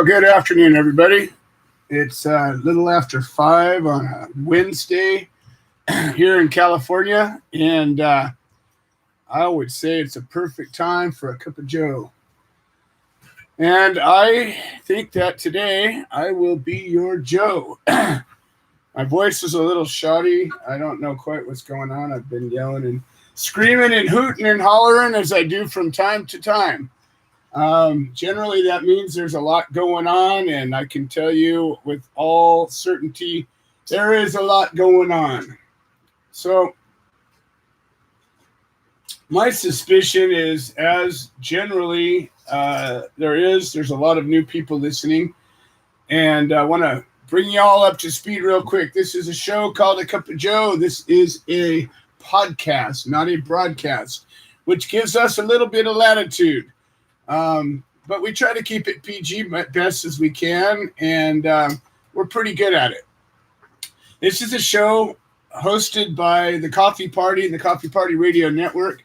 Well, good afternoon, everybody. It's a little after 5 on a Wednesday here in California, and I would say it's a perfect time for a cup of joe. And I think that today I will be your Joe. My voice is a little shoddy. I don't know quite what's going on. I've been yelling and screaming and hooting and hollering as I do from time to time. Generally, that means there's a lot going on, and I can tell you with all certainty there is a lot going on. So my suspicion is, as generally there's a lot of new people listening, and I want to bring you all up to speed real quick. This is a show called A Cup of Joe. This is a podcast, not a broadcast, which gives us a little bit of latitude. But we try to keep it PG best as we can, and we're pretty good at it. This is a show hosted by the Coffee Party and the Coffee Party Radio Network,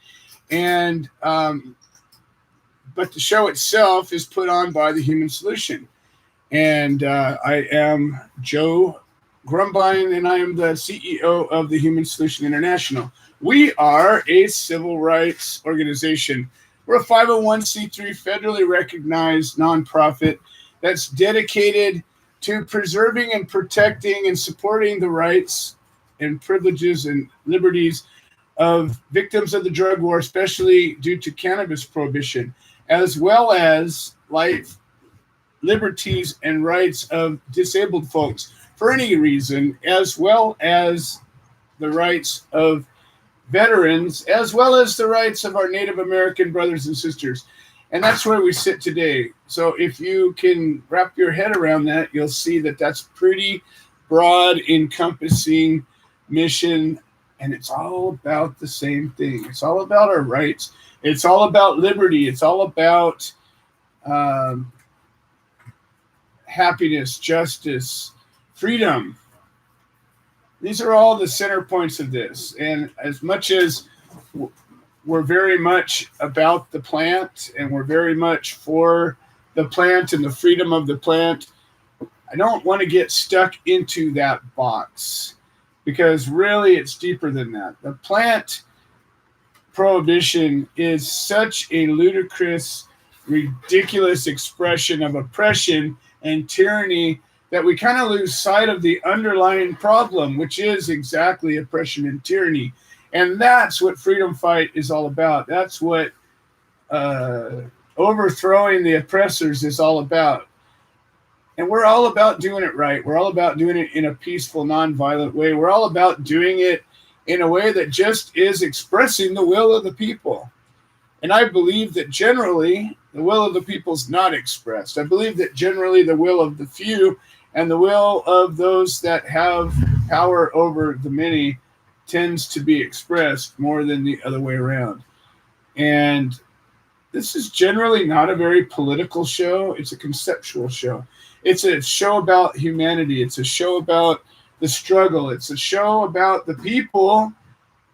and but the show itself is put on by The Human Solution. And I am Joe Grumbine, and I am the CEO of The Human Solution International. We are a civil rights organization. We're a 501c3 federally recognized nonprofit that's dedicated to preserving and protecting and supporting the rights and privileges and liberties of victims of the drug war, especially due to cannabis prohibition, as well as life, liberties, and rights of disabled folks for any reason, as well as the rights of veterans, as well as the rights of our Native American brothers and sisters. And that's where we sit today. So if you can wrap your head around that, you'll see that that's pretty broad, encompassing mission, and it's all about the same thing. It's all about our rights. It's all about liberty. It's all about happiness, justice, freedom. These are all the center points of this. And as much as we're very much about the plant, and we're very much for the plant and the freedom of the plant, I don't want to get stuck into that box, because really it's deeper than that. The plant prohibition is such a ludicrous, ridiculous expression of oppression and tyranny that we kind of lose sight of the underlying problem, which is exactly oppression and tyranny. And that's what Freedom Fight is all about. That's what overthrowing the oppressors is all about. And we're all about doing it right. We're all about doing it in a peaceful, nonviolent way. We're all about doing it in a way that just is expressing the will of the people. And I believe that generally the will of the people is not expressed. I believe that generally the will of the few and the will of those that have power over the many tends to be expressed more than the other way around. And this is generally not a very political show. It's a conceptual show. It's a show about humanity. It's a show about the struggle. It's a show about the people,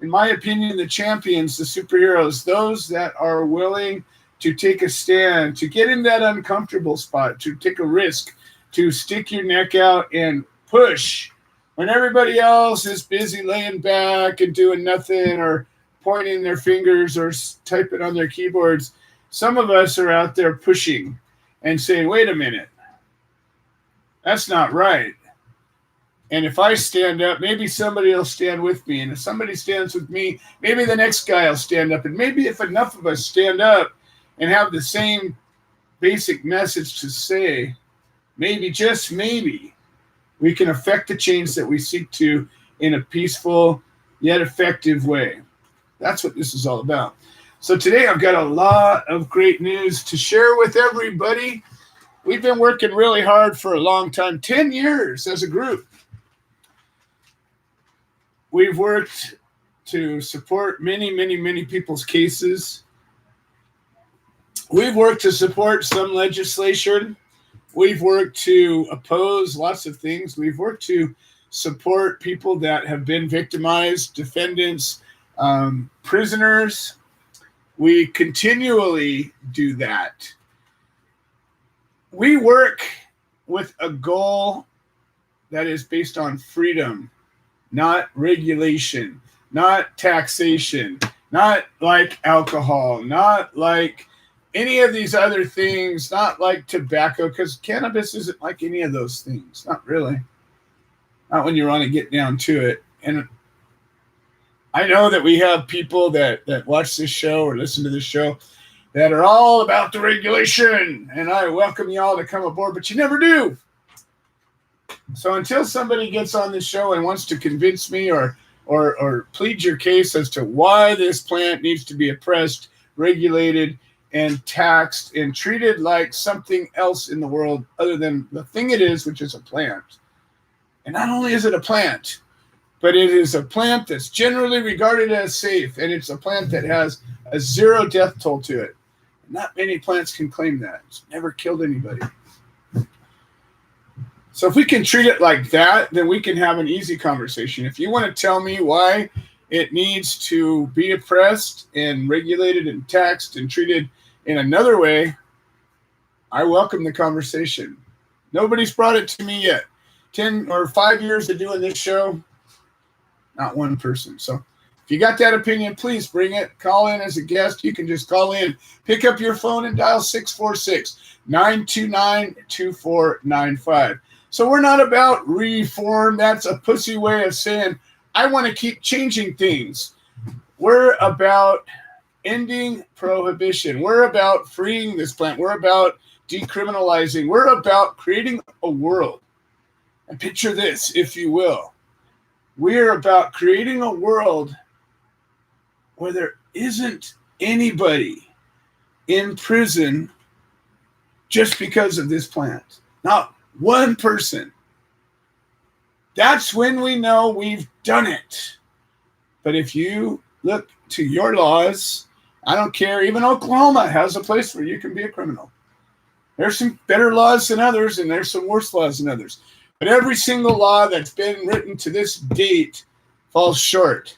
in my opinion, the champions, the superheroes, those that are willing to take a stand, to get in that uncomfortable spot, to take a risk, to stick your neck out and push when everybody else is busy laying back and doing nothing or pointing their fingers or typing on their keyboards. Some of us are out there pushing and saying, wait a minute, that's not right. And if I stand up, maybe somebody will stand with me. And if somebody stands with me, maybe the next guy will stand up. And maybe if enough of us stand up and have the same basic message to say, maybe, just maybe, we can affect the change that we seek to in a peaceful yet effective way. That's what this is all about. So today I've got a lot of great news to share with everybody. We've been working really hard for a long time, 10 years as a group. We've worked to support many, many, many people's cases. We've worked to support some legislation. We've worked to oppose lots of things. We've worked to support people that have been victimized, defendants, prisoners. We continually do that. we work with a goal that is based on freedom, not regulation, not taxation, not like alcohol, not like any of these other things, not like tobacco, because cannabis isn't like any of those things. Not really. Not when you want to get down to it. And I know that we have people that watch this show or listen to this show that are all about the regulation, and I welcome you all to come aboard, but you never do. So until somebody gets on this show and wants to convince me or plead your case as to why this plant needs to be oppressed, regulated, and taxed and treated like something else in the world other than the thing it is, which is a plant. And not only is it a plant, but it is a plant that's generally regarded as safe, and it's a plant that has a 0 death toll to it. Not many plants can claim that. It's never killed anybody. So if we can treat it like that, then we can have an easy conversation. If you want to tell me why it needs to be oppressed and regulated and taxed and treated in another way, I welcome the conversation. Nobody's brought it to me yet. 10 or 5 years of doing this show, not one person. So if you got that opinion, please bring it. Call in as a guest. You can just call in, pick up your phone, and dial 646-929-2495. So we're not about reform. That's a pussy way of saying, I want to keep changing things. We're about ending prohibition. We're about freeing this plant. We're about decriminalizing. We're about creating a world. And picture this, if you will. We're about creating a world where there isn't anybody in prison just because of this plant. Not one person. That's when we know we've done it. But if you look to your laws, I don't care, even Oklahoma has a place where you can be a criminal. There's some better laws than others, and there's some worse laws than others. But every single law that's been written to this date falls short.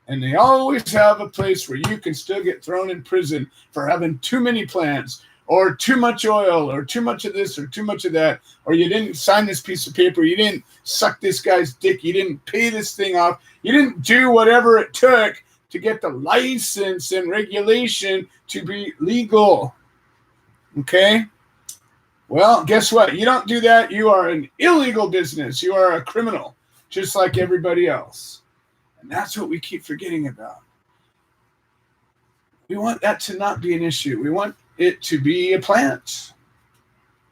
And they always have a place where you can still get thrown in prison for having too many plants, or too much oil, or too much of this, or too much of that, or you didn't sign this piece of paper, you didn't suck this guy's dick, you didn't pay this thing off, you didn't do whatever it took to get the license and regulation to be legal. Okay? Well, guess what? You don't do that, you are an illegal business. You are a criminal, just like everybody else. And that's what we keep forgetting about. We want that to not be an issue. We want it to be a plant.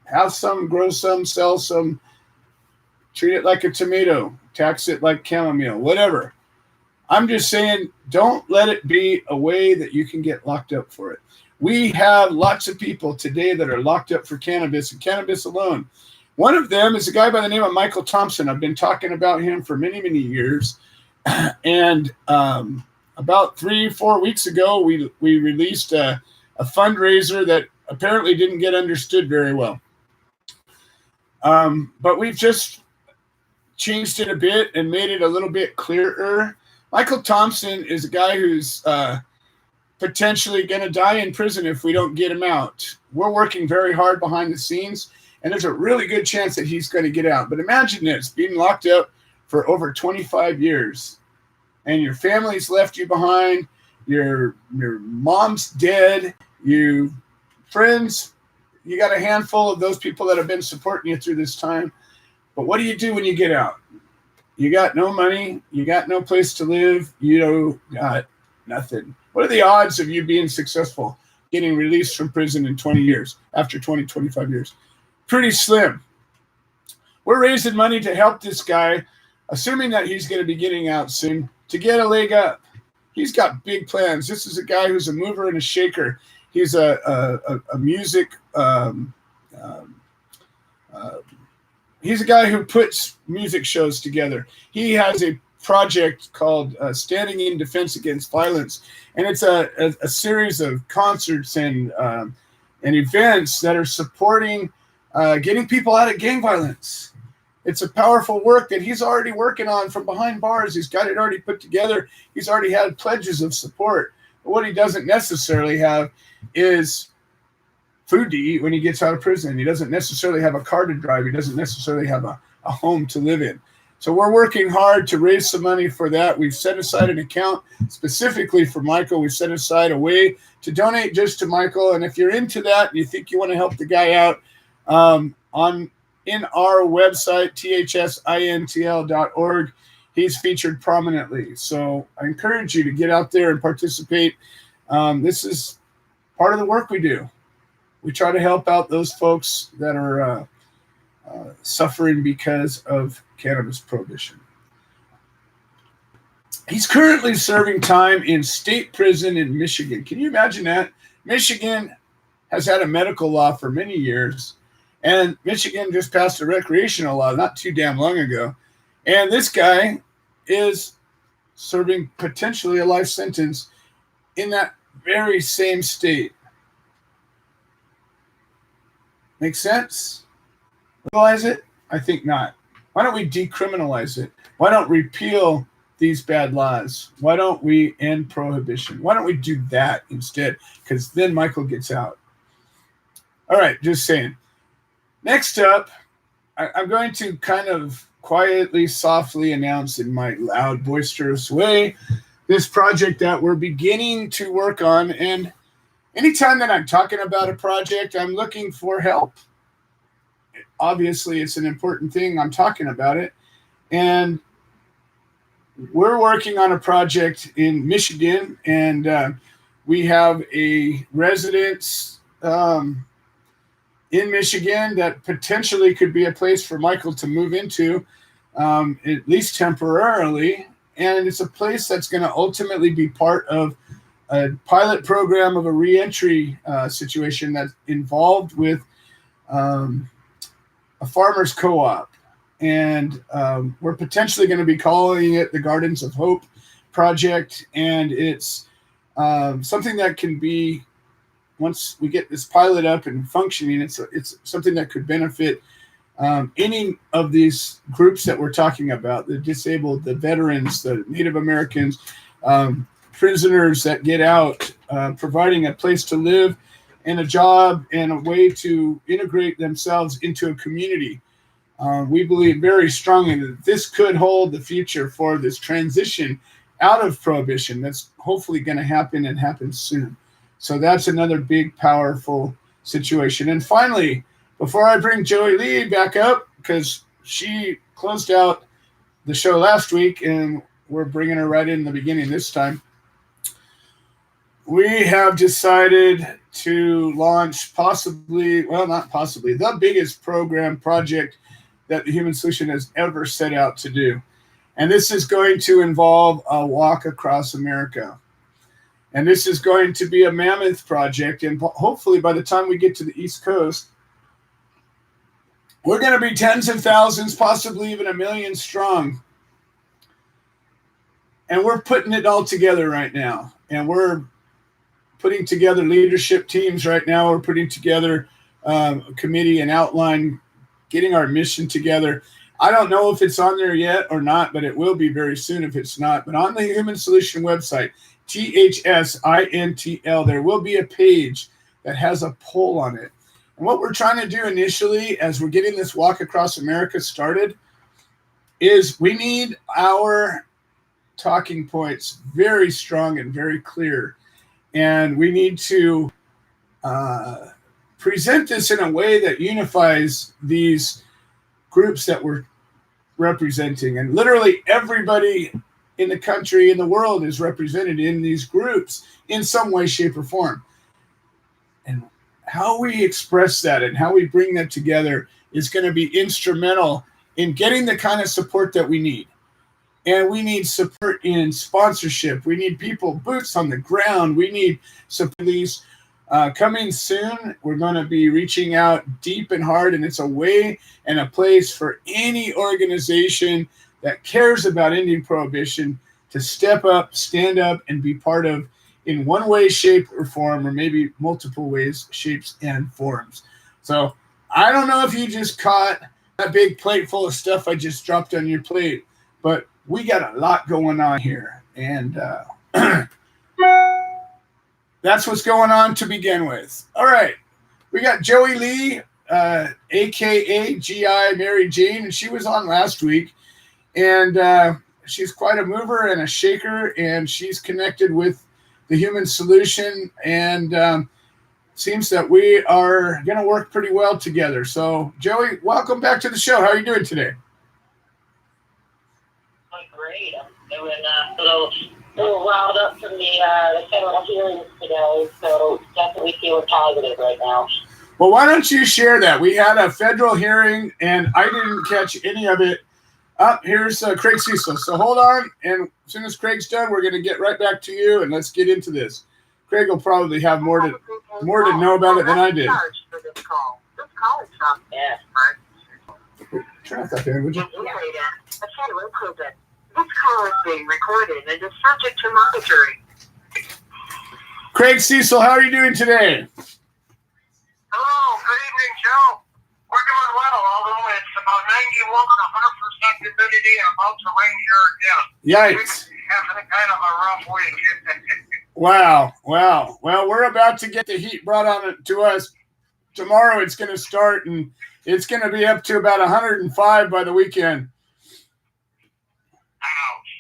Have some, grow some, sell some, treat it like a tomato, tax it like chamomile, whatever. I'm just saying, don't let it be a way that you can get locked up for it. We have lots of people today that are locked up for cannabis and cannabis alone. One of them is a guy by the name of Michael Thompson. I've been talking about him for many, many years. And about 3-4 weeks ago, we released a fundraiser that apparently didn't get understood very well. But we've just changed it a bit and made it a little bit clearer. Michael Thompson is a guy who's potentially going to die in prison if we don't get him out. We're working very hard behind the scenes, and there's a really good chance that he's going to get out. But imagine this, being locked up for over 25 years, and your family's left you behind, your mom's dead, you friends, you got a handful of those people that have been supporting you through this time. But what do you do when you get out? You got no money, you got no place to live, you got nothing. What are the odds of you being successful, getting released from prison in 20 years, after 20, 25 years? Pretty slim. We're raising money to help this guy, assuming that he's going to be getting out soon, to get a leg up. He's got big plans. This is a guy who's a mover and a shaker. He's a music, he's a guy who puts music shows together. He has a project called Standing in Defense Against Violence, and it's a series of concerts and events that are supporting getting people out of gang violence. It's a powerful work that he's already working on from behind bars. He's got it already put together. He's already had pledges of support. But what he doesn't necessarily have is food to eat when he gets out of prison. He doesn't necessarily have a car to drive. He doesn't necessarily have a home to live in. So we're working hard to raise some money for that. We've set aside an account specifically for Michael. We've set aside a way to donate just to Michael. And if you're into that and you think you want to help the guy out, in our website, thsintl.org, he's featured prominently. So I encourage you to get out there and participate. This is part of the work we do. We try to help out those folks that are suffering because of cannabis prohibition. He's currently serving time in state prison in Michigan. Can you imagine that? Michigan has had a medical law for many years, and Michigan just passed a recreational law not too damn long ago. And this guy is serving potentially a life sentence in that very same state. Make sense? Legalize it? I think not. Why don't we decriminalize it? Why don't we repeal these bad laws? Why don't we end prohibition? Why don't we do that instead? Because then Michael gets out. All right, just saying. Next up, I'm going to kind of quietly, softly announce in my loud, boisterous way this project that we're beginning to work on. And anytime that I'm talking about a project, I'm looking for help. Obviously, it's an important thing. I'm talking about it. And we're working on a project in Michigan, and we have a residence in Michigan that potentially could be a place for Michael to move into, at least temporarily. And it's a place that's going to ultimately be part of a pilot program of a reentry situation that's involved with a farmer's co-op. And we're potentially going to be calling it the Gardens of Hope Project. And it's something that can be, once we get this pilot up and functioning, it's something that could benefit any of these groups that we're talking about: the disabled, the veterans, the Native Americans, prisoners that get out, providing a place to live and a job and a way to integrate themselves into a community. We believe very strongly that this could hold the future for this transition out of prohibition that's hopefully going to happen and happen soon. So that's another big, powerful situation. And finally, before I bring Joey Lee back up, because she closed out the show last week and we're bringing her right in the beginning this time, we have decided to launch the biggest project that the Human Solution has ever set out to do. And this is going to involve a walk across America. And this is going to be a mammoth project. And hopefully by the time we get to the East Coast, we're going to be tens of thousands, possibly even 1 million strong. And we're putting it all together right now. And we're putting together leadership teams right now. We're putting together a committee and outline, getting our mission together. I don't know if it's on there yet or not, but it will be very soon if it's not. But on the Human Solution website, THSINTL, there will be a page that has a poll on it. And what we're trying to do initially, as we're getting this walk across America started, is we need our talking points very strong and very clear. And we need to present this in a way that unifies these groups that we're representing. And literally everybody in the country, in the world, is represented in these groups in some way, shape, or form. And how we express that and how we bring that together is going to be instrumental in getting the kind of support that we need. And we need support in sponsorship. We need people, boots on the ground. We need support. Coming soon, we're going to be reaching out deep and hard, and it's a way and a place for any organization that cares about ending prohibition to step up, stand up, and be part of, in one way, shape, or form, or maybe multiple ways, shapes, and forms. So I don't know if you just caught that big plate full of stuff I just dropped on your plate, but we got a lot going on here, and that's what's going on to begin with. All right, We got Joey Lee, a.k.a. G.I. Mary Jane, and she was on last week. And she's quite a mover and a shaker, and she's connected with the Human Solution, and seems that we are going to work pretty well together. So, Joey, welcome back to the show. How are you doing today? Great. I'm doing a little riled up from the federal hearings today, so definitely feeling positive right now. Well, why don't you share that? We had a federal hearing, and I didn't catch any of it. Here's Craig Cecil. So hold on, and as soon as Craig's done, we're going to get right back to you, and let's get into this. Craig will probably have more to know about it than I did. This call is from Turn off that fan, would you? This call is being recorded and is subject to monitoring. Craig Cecil, how are you doing today? Hello, good evening, Joe. We're doing well, although it's about 91 and 100% humidity and about to rain here again. Yikes. We're having kind of a rough week. Wow. Well, we're about to get the heat brought on to us. Tomorrow it's going to start, and it's going to be up to about 105 by the weekend. Ouch.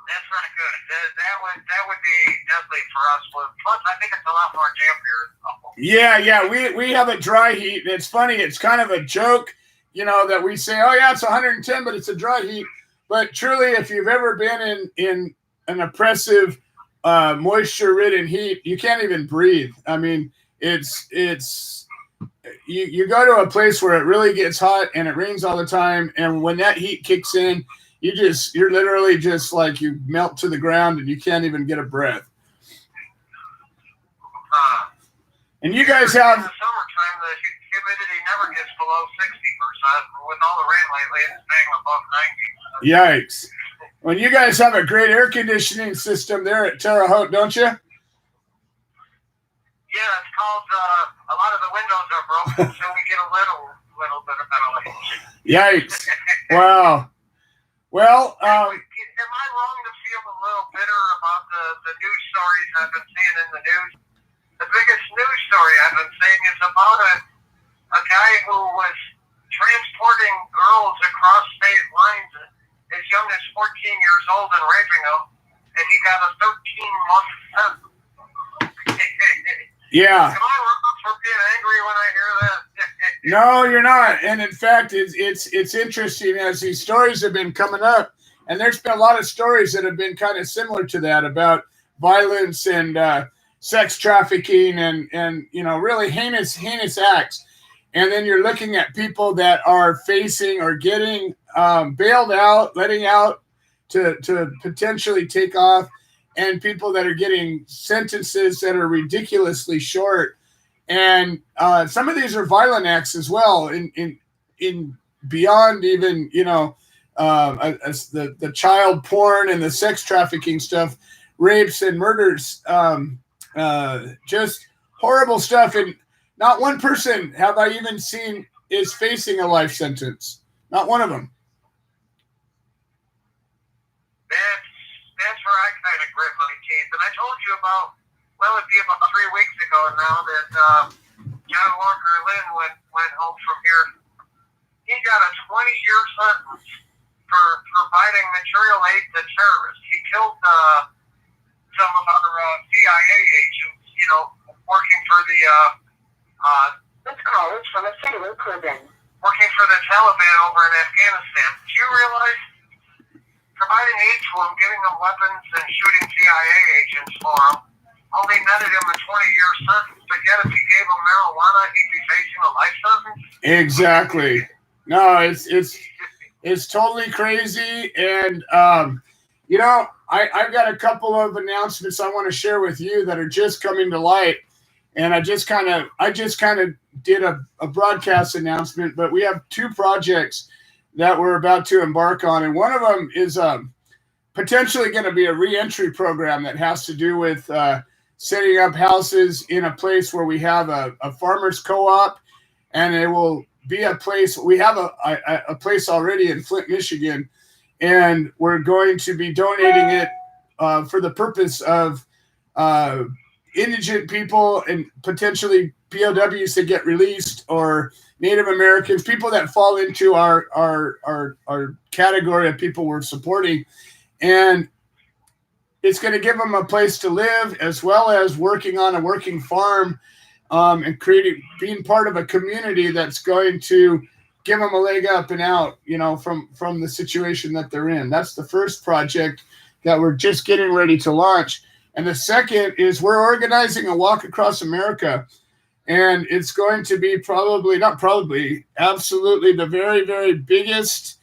That's not good. That would be deadly for us. Plus, I think it's a lot more damp here. Yeah. We have a dry heat, and it's funny. It's kind of a joke, that we say, oh, yeah, it's 110, but it's a dry heat. But truly, if you've ever been in an oppressive, moisture-ridden heat, you can't even breathe. I mean, it's you go to a place where it really gets hot and it rains all the time, and when that heat kicks in, you're literally just like you melt to the ground and you can't even get a breath. And you guys have in the summertime, the humidity never gets below 60%. With all the rain lately, it's staying above 90. Yikes. When you guys have a great air conditioning system there at Terre Haute, don't you? Yeah, it's called, a lot of the windows are broken, so we get a little bit of ventilation. Yikes. Wow. Well, am I wrong to feel a little bitter about the news stories I've been seeing in the news? The biggest news story I've been seeing is about a guy who was transporting girls across state lines as young as 14 years old and raping them, and he got a 13-month sentence. Yeah. Am I wrong for being angry when I hear that? No, you're not. And in fact, it's interesting as these stories have been coming up, and there's been a lot of stories that have been kind of similar to that about violence and sex trafficking and really heinous acts. And then you're looking at people that are facing or getting bailed out, letting out to potentially take off, and people that are getting sentences that are ridiculously short. And some of these are violent acts as well, in beyond even the child porn and the sex trafficking stuff, rapes and murders, just horrible stuff. And not one person have I even seen is facing a life sentence. Not one of them. That's where I kind of grit my teeth. And I told you about, it'd be about 3 weeks ago now that John Walker Lynn went home from here. He got a 20-year sentence for providing material aid to terrorists. He killed some of our CIA agents, working for the This call is from a federal prison. working for the Taliban over in Afghanistan. Do you realize providing aid to them, giving them weapons, and shooting CIA agents for them only netted him a 20-year sentence? But yet, if he gave them marijuana, he'd be facing a life sentence? Exactly. No, it's totally crazy. And I've got a couple of announcements I want to share with you that are just coming to light. And I just kind of did a broadcast announcement, but we have 2 projects that we're about to embark on. And one of them is potentially going to be a reentry program that has to do with setting up houses in a place where we have a farmers co-op, and it will be a place. We have a place already in Flint, Michigan, and we're going to be donating it for the purpose of indigent people and potentially POWs that get released, or Native Americans, people that fall into our category of people we're supporting. And it's going to give them a place to live, as well as working on a working farm, and being part of a community that's going to give them a leg up and out, from the situation that they're in. That's the first project that we're just getting ready to launch. And the second is we're organizing a walk across America. And it's going to be absolutely the very, very biggest,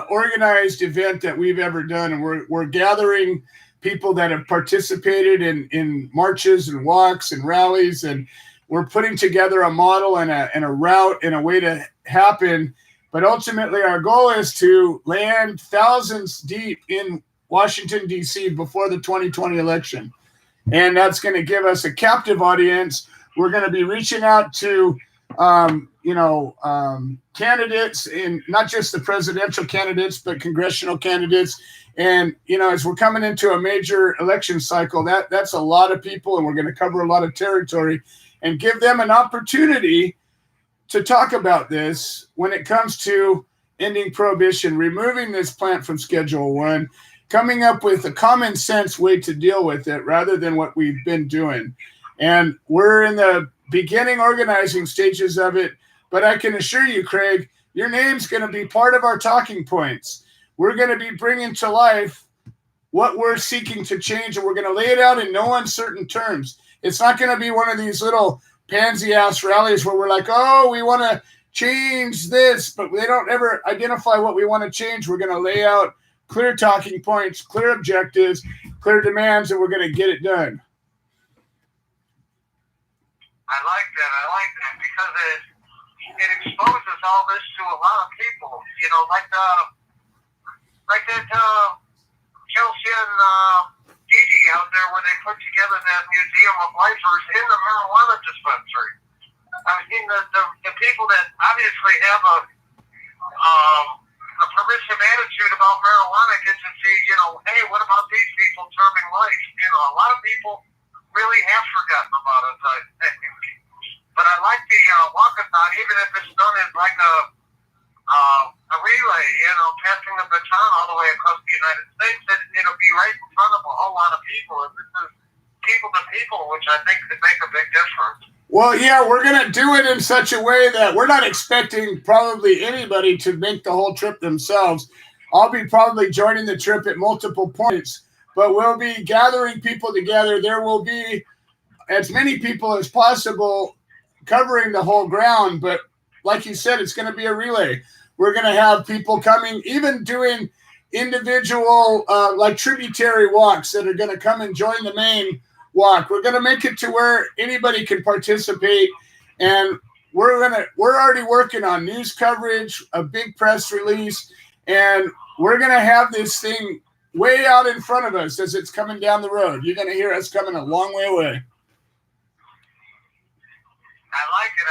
organized event that we've ever done. And we're gathering people that have participated in marches and walks and rallies, and we're putting together a model and a route and a way to happen. But ultimately, our goal is to land thousands deep in Washington, D.C. before the 2020 election. And that's going to give us a captive audience. We're going to be reaching out to, candidates, in not just the presidential candidates, but congressional candidates. And, as we're coming into a major election cycle, that's a lot of people, and we're going to cover a lot of territory and give them an opportunity to talk about this when it comes to ending prohibition, removing this plant from Schedule 1, coming up with a common sense way to deal with it rather than what we've been doing. And we're in the beginning organizing stages of it, but I can assure you, Craig, your name's going to be part of our talking points. We're going to be bringing to life what we're seeking to change, and we're going to lay it out in no uncertain terms. It's not going to be one of these little pansy-ass rallies where we're like, oh, we want to change this, but they don't ever identify what we want to change. We're going to lay out clear talking points, clear objectives, clear demands, and we're going to get it done. I like that because it exposes all this to a lot of people, like that Chelsea and Didi out there where they put together that Museum of Lifers in the marijuana dispensary. I mean, the people that obviously have a permissive attitude about marijuana get to see, hey, what about these people serving life? A lot of people really have forgotten about it, I think. But I like the walkathon, even if it's done as like a relay, passing the baton all the way across the United States. It'll be right in front of a whole lot of people. And this is people to people, which I think could make a big difference. Well, yeah, we're going to do it in such a way that we're not expecting probably anybody to make the whole trip themselves. I'll be probably joining the trip at multiple points, but we'll be gathering people together. There will be as many people as possible covering the whole ground, but like you said, it's going to be a relay. We're going to have people coming, even doing individual like tributary walks that are going to come and join the main walk. We're going to make it to where anybody can participate, and we're already working on news coverage, a big press release, and we're going to have this thing way out in front of us as it's coming down the road. You're going to hear us coming a long way away. I like it.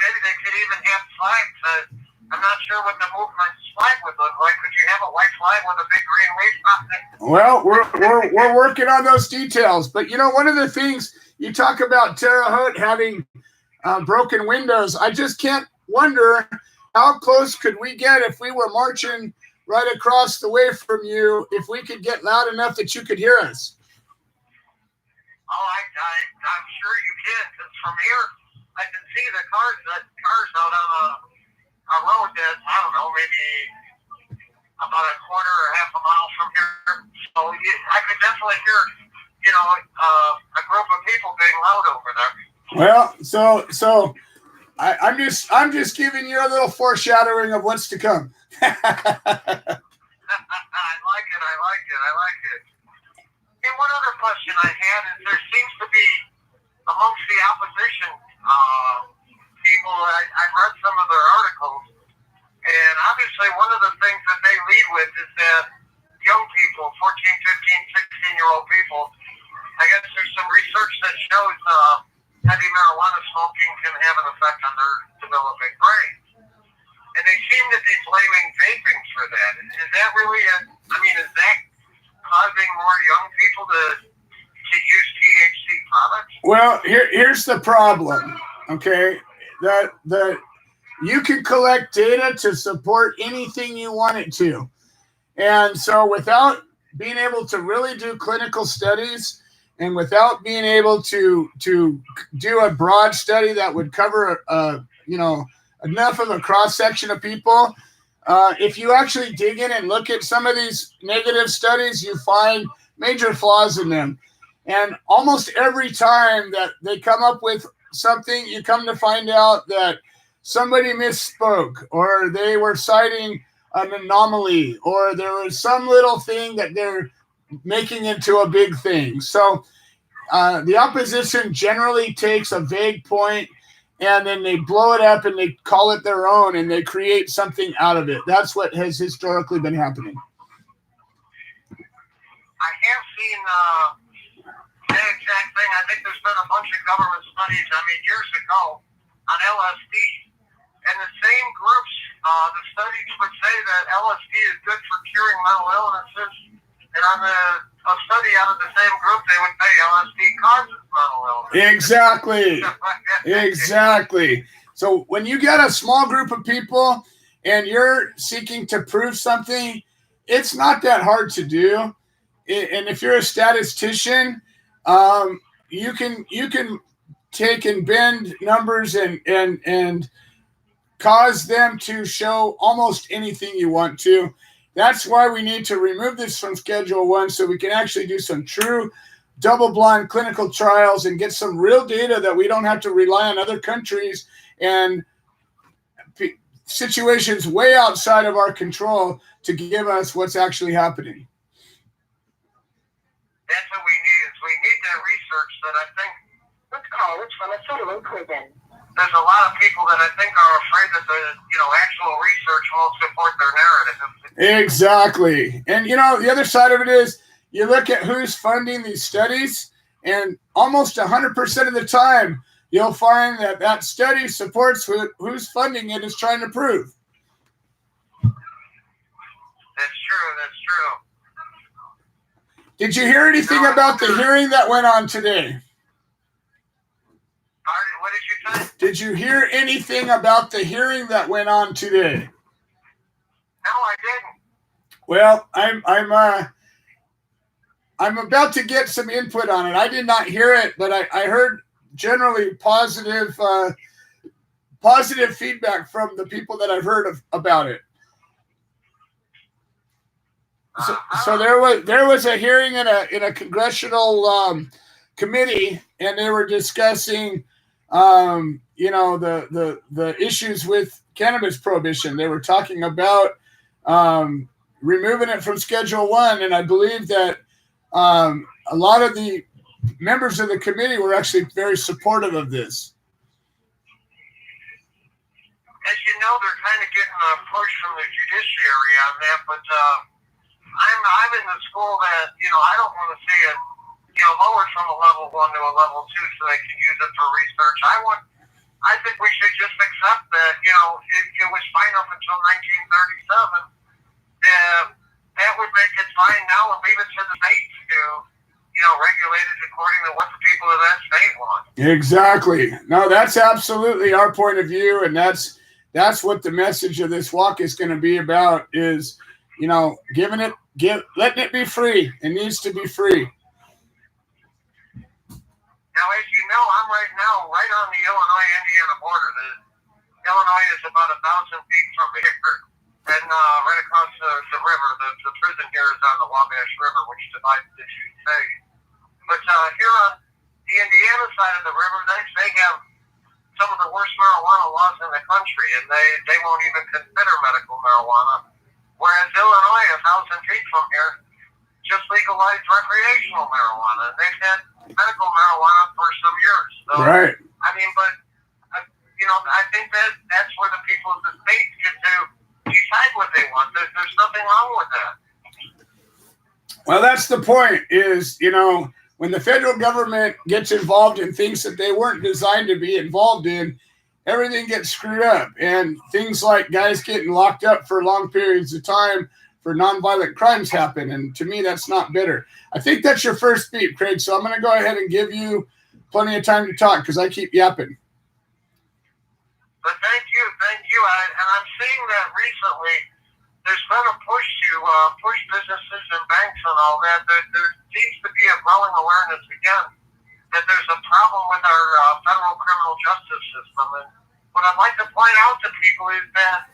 Maybe they could even have flags. I'm not sure what the movement's flag would look like. Could you have a white flag with a big green leaf on it? Well, we're working on those details. But, one of the things you talk about Terre Haute having broken windows, I just can't wonder how close could we get if we were marching right across the way from you, if we could get loud enough that you could hear us. Oh, I'm sure you can, because from here, I can see the cars out on a road that, I don't know, maybe about a quarter or half a mile from here. So I could definitely hear, a group of people being loud over there. Well, so I'm just giving you a little foreshadowing of what's to come. I like it. And one other question I had is there seems to be amongst the opposition people, I've read some of their articles, and obviously one of the things that they lead with is that young people, 14, 15, 16-year-old people, I guess there's some research that shows heavy marijuana smoking can have an effect on their developing brains. And they seem to be blaming vaping for that. Is that really is that causing more young people to to use THC products? Well, here's the problem. Okay, that you can collect data to support anything you want it to, and so without being able to really do clinical studies, and without being able to do a broad study that would cover enough of a cross section of people, if you actually dig in and look at some of these negative studies, you find major flaws in them. And almost every time that they come up with something, you come to find out that somebody misspoke, or they were citing an anomaly, or there was some little thing that they're making into a big thing. So the opposition generally takes a vague point and then they blow it up and they call it their own and they create something out of it. That's what has historically been happening. I have seen that exact thing. I think there's been a bunch of government studies, years ago on LSD. And the same groups, the studies would say that LSD is good for curing mental illnesses. And on a study out of the same group, they would say LSD causes mental illness. Exactly. Exactly. So when you get a small group of people and you're seeking to prove something, it's not that hard to do. And if you're a statistician, you can take and bend numbers and cause them to show almost anything you want to. That's why we need to remove this from Schedule 1 so we can actually do some true double-blind clinical trials and get some real data that we don't have to rely on other countries and situations way outside of our control to give us what's actually happening. That's what we need. Is we need that research that I think. This call is from a federal prison. There's a lot of people that I think are afraid that the actual research won't support their narrative. Exactly. And the other side of it is you look at who's funding these studies, and almost 100% of the time you'll find that study supports who's funding it is trying to prove. That's true. Did you hear anything about the hearing that went on today? What did you say? Did you hear anything about the hearing that went on today? No, I didn't. Well, I'm about to get some input on it. I did not hear it, but I heard generally positive feedback from the people that I've heard about it. So there was a hearing in a congressional committee, and they were discussing the issues with cannabis prohibition. They were talking about removing it from Schedule 1, and I believe that a lot of the members of the committee were actually very supportive of this. As you know, they're kind of getting a push from the judiciary on that, but I'm in the school that I don't want to see it lowered from a level 1 to a level 2 so they can use it for research. I think we should just accept that it was fine up until 1937. That would make it fine now and leave it to the states to regulate it according to what the people of that state want. Exactly. No, that's absolutely our point of view, and that's what the message of this walk is going to be about, is letting it be free. It needs to be free. Now, as you know, I'm right on the Illinois-Indiana border. Illinois is about 1,000 feet from here, and right across the river. The prison here is on the Wabash River, which divides the two states. But here on the Indiana side of the river, they have some of the worst marijuana laws in the country, and they won't even consider medical marijuana. Whereas Illinois, 1,000 feet from here, just legalized recreational marijuana. They've had medical marijuana for some years. So, right. I think that's where the people of the states get to decide what they want. There's nothing wrong with that. Well, that's the point, is, when the federal government gets involved in things that they weren't designed to be involved in, everything gets screwed up. And things like guys getting locked up for long periods of time for nonviolent crimes happen. And to me, that's not bitter. I think that's your first beat, Craig. So I'm going to go ahead and give you plenty of time to talk because I keep yapping. But thank you. And I'm seeing that recently there's been a push to push businesses and banks and all that. There seems to be a growing awareness again that there's a problem with our federal criminal justice system. And what I'd like to point out to people is that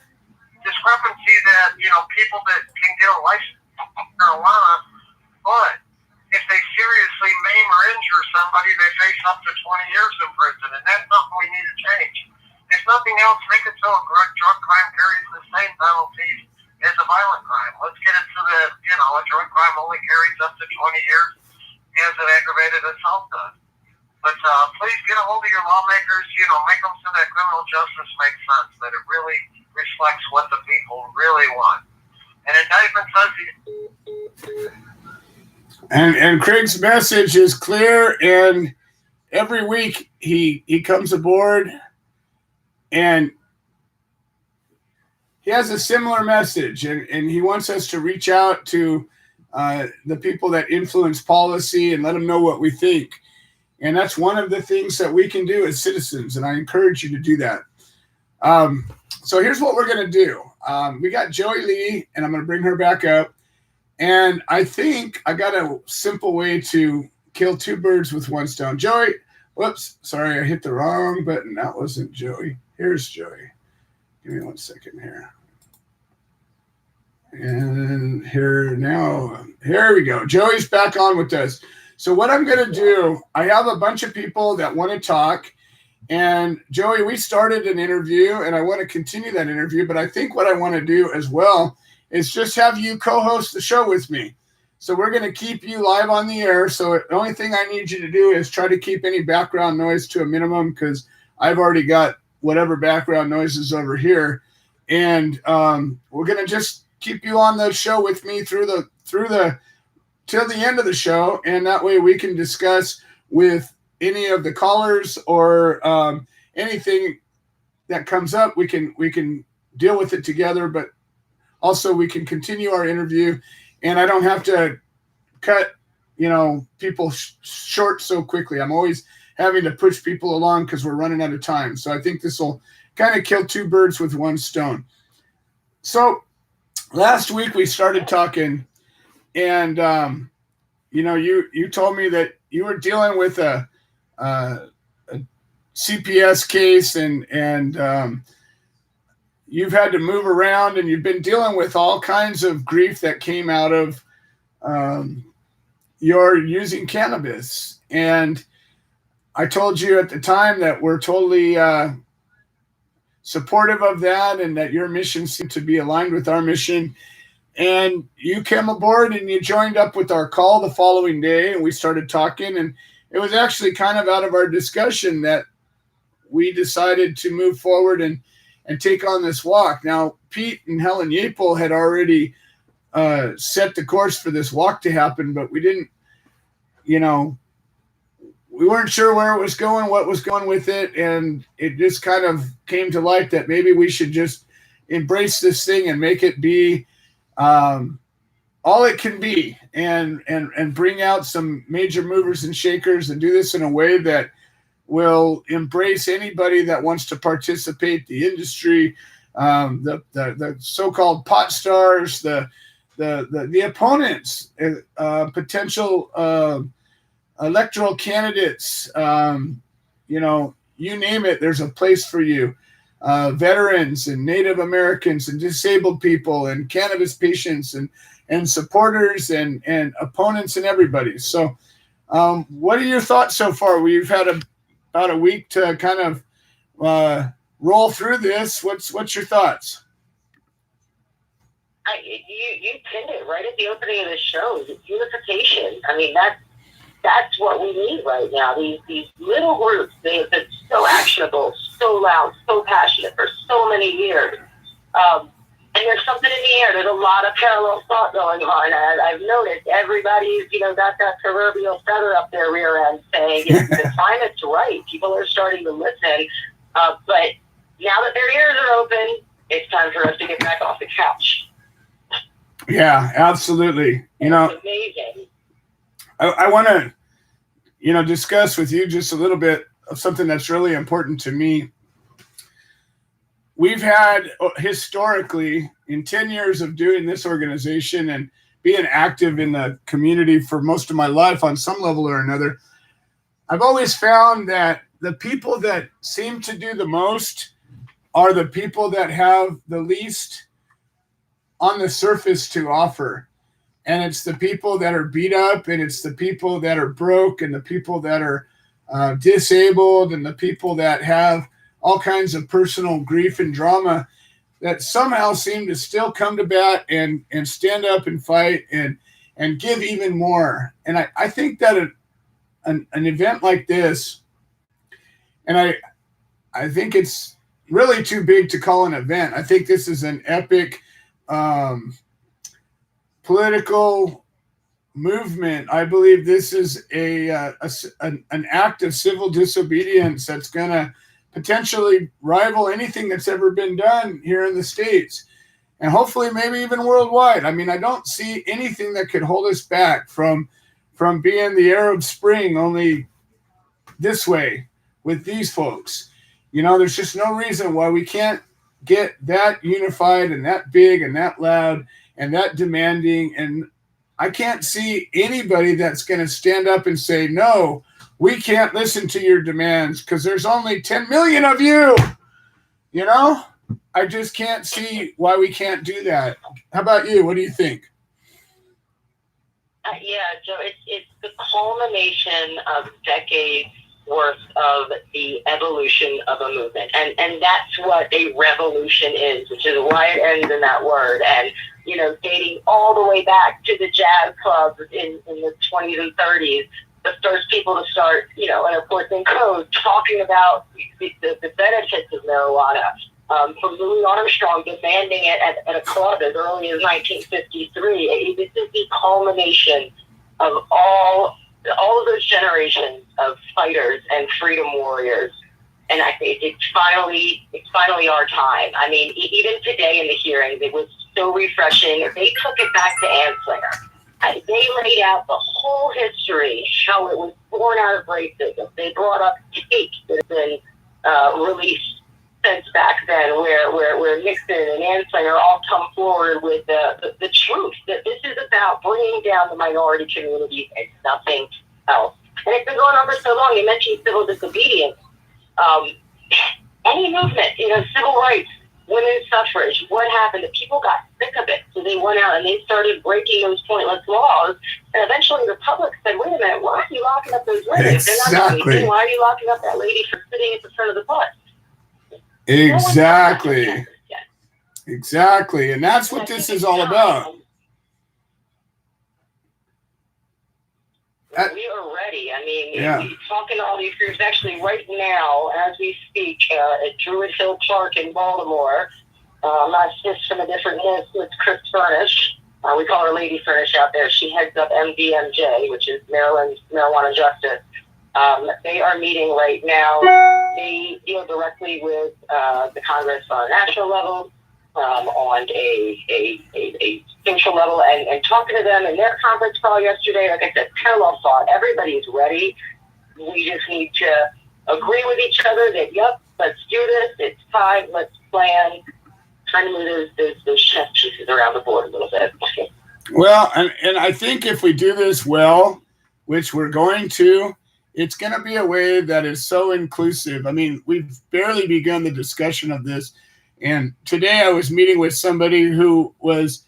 discrepancy that, people that can get a license in marijuana, but if they seriously maim or injure somebody, they face up to 20 years in prison. And that's something we need to change. If nothing else, make it so a drug crime carries the same penalties as a violent crime. Let's get it so that, a drug crime only carries up to 20 years as an aggravated assault does. But please get a hold of your lawmakers, make them so that criminal justice makes sense, that it really reflects what the people really want. And indictment says And Craig's message is clear, and every week he comes aboard and he has a similar message, and he wants us to reach out to the people that influence policy and let them know what we think. And that's one of the things that we can do as citizens, and I encourage you to do that. So here's what we're going to do. We got Joey Lee, and I'm going to bring her back up. And I think I got a simple way to kill two birds with one stone. Joey, whoops, sorry, I hit the wrong button. That wasn't Joey. Here's Joey. Give me 1 second here. And here we go. Joey's back on with us. So what I'm going to do, I have a bunch of people that want to talk. And Joey, we started an interview, and I want to continue that interview. But I think what I want to do as well is just have you co-host the show with me. So we're going to keep you live on the air. So the only thing I need you to do is try to keep any background noise to a minimum, because I've already got whatever background noises over here. And we're going to just keep you on the show with me till the end of the show. And that way we can discuss with any of the callers or anything that comes up. We can deal with it together, but also we can continue our interview, and I don't have to cut, people short so quickly. I'm always having to push people along because we're running out of time. So I think this will kind of kill two birds with one stone. So last week we started talking, and you told me that you were dealing with a CPS case, and you've had to move around, and you've been dealing with all kinds of grief that came out of your using cannabis. And I told you at the time that we're totally supportive of that, and that your mission seemed to be aligned with our mission. And you came aboard and you joined up with our call the following day, and we started talking. And it was actually kind of out of our discussion that we decided to move forward and take on this walk. Now, Pete and Helen Yapel had already set the course for this walk to happen, but we didn't, we weren't sure where it was going, what was going with it. And it just kind of came to light that maybe we should just embrace this thing and make it be all it can be, and bring out some major movers and shakers, and do this in a way that will embrace anybody that wants to participate, the industry, the so-called pot stars, the opponents, potential electoral candidates, you name it, there's a place for you. Veterans and Native Americans and disabled people and cannabis patients and supporters and opponents and everybody. So what are your thoughts so far? We've had about a week to kind of roll through this. What's your thoughts? You pinned it right at the opening of the show. It's unification. I mean, that's what we need right now. These little groups, they've been so actionable, so loud, so passionate for so many years. And there's something in the air. There's a lot of parallel thought going on. I've noticed everybody's, got that proverbial feather up their rear end saying the climate's right. People are starting to listen. But now that their ears are open, it's time for us to get back off the couch. Yeah, absolutely. It's amazing. I want to, discuss with you just a little bit of something that's really important to me. We've had historically, in 10 years of doing this organization and being active in the community for most of my life on some level or another, I've always found that the people that seem to do the most are the people that have the least on the surface to offer. And it's the people that are beat up, and it's the people that are broke, and the people that are disabled, and the people that have all kinds of personal grief and drama that somehow seem to still come to bat and stand up and fight and give even more. And I think that an event like this, and I think it's really too big to call an event. I think this is an epic political movement. I believe this is an act of civil disobedience that's going to potentially rival anything that's ever been done here in the States, and hopefully maybe even worldwide. I mean, I don't see anything that could hold us back from being the Arab Spring, only this way with these folks. There's just no reason why we can't get that unified and that big and that loud and that demanding. And I can't see anybody that's going to stand up and say, no, we can't listen to your demands because there's only 10 million of you. I just can't see why we can't do that. How about you? What do you think? Yeah, Joe, it's the culmination of decades worth of the evolution of a movement. And that's what a revolution is, which is why it ends in that word. And, dating all the way back to the jazz clubs in the 20s and 30s, the first people to start, and of course in code, talking about the benefits of marijuana. From Louis Armstrong demanding it at a club as early as 1953. This is the culmination of all of those generations of fighters and freedom warriors. And I think it's finally our time. I mean, even today in the hearings, it was so refreshing. They took it back to Anslinger. They laid out the whole history, how it was born out of racism. They brought up tapes that have been released since back then, where Nixon and Anslinger all come forward with the truth that this is about bringing down the minority communities and nothing else. And it's been going on for so long. You mentioned civil disobedience. Any movement, civil rights, women's suffrage, what happened? The people got sick of it, so they went out and they started breaking those pointless laws. And eventually the public said, wait a minute, why are you locking up those women? Exactly. They're not doing anything. Why are you locking up that lady for sitting at the front of the bus? Exactly. Exactly. And that's what this is all about. We are ready. I mean, talking to all these groups, actually right now, as we speak, at Druid Hill Park in Baltimore, my sis from a different nest, it's Chris Furnish. We call her Lady Furnish out there. She heads up MDMJ, which is Maryland's Marijuana Justice. They are meeting right now. They deal directly with the Congress on a national level, on a social level, and talking to them in their conference call yesterday. Like I said, parallel thought. Everybody is ready. We just need to agree with each other that, yep, let's do this. It's time. Let's plan. Trying to move those chess pieces around the board a little bit. Well, and I think if we do this well, which we're going to, it's going to be a way that is so inclusive. I mean, we've barely begun the discussion of this. And today I was meeting with somebody who was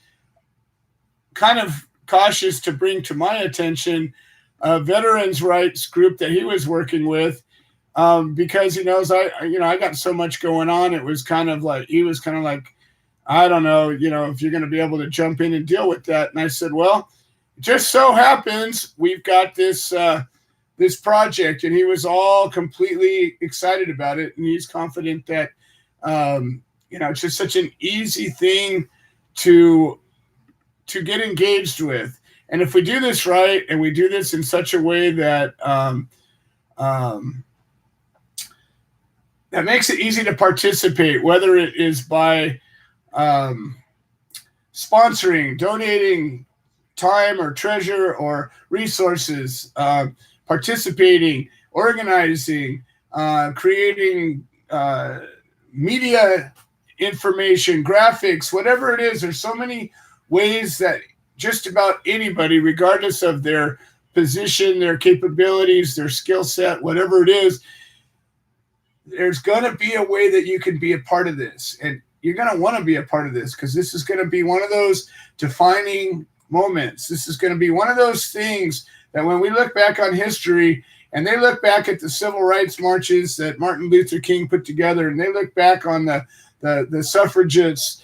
kind of cautious to bring to my attention a veterans' rights group that he was working with, because he knows I got so much going on. It was kind of like, he was kind of like, I don't know, if you're going to be able to jump in and deal with that. And I said, well, it just so happens we've got this project, and he was all completely excited about it. And he's confident that, it's just such an easy thing to get engaged with. And if we do this right, and we do this in such a way that that makes it easy to participate, whether it is by sponsoring, donating time or treasure or resources, participating, organizing, creating media information, graphics, whatever it is. There's so many ways that just about anybody, regardless of their position, their capabilities, their skill set, whatever it is, there's going to be a way that you can be a part of this. And you're going to want to be a part of this because this is going to be one of those defining moments. This is going to be one of those things that when we look back on history and they look back at the civil rights marches that Martin Luther King put together, and they look back on the suffragists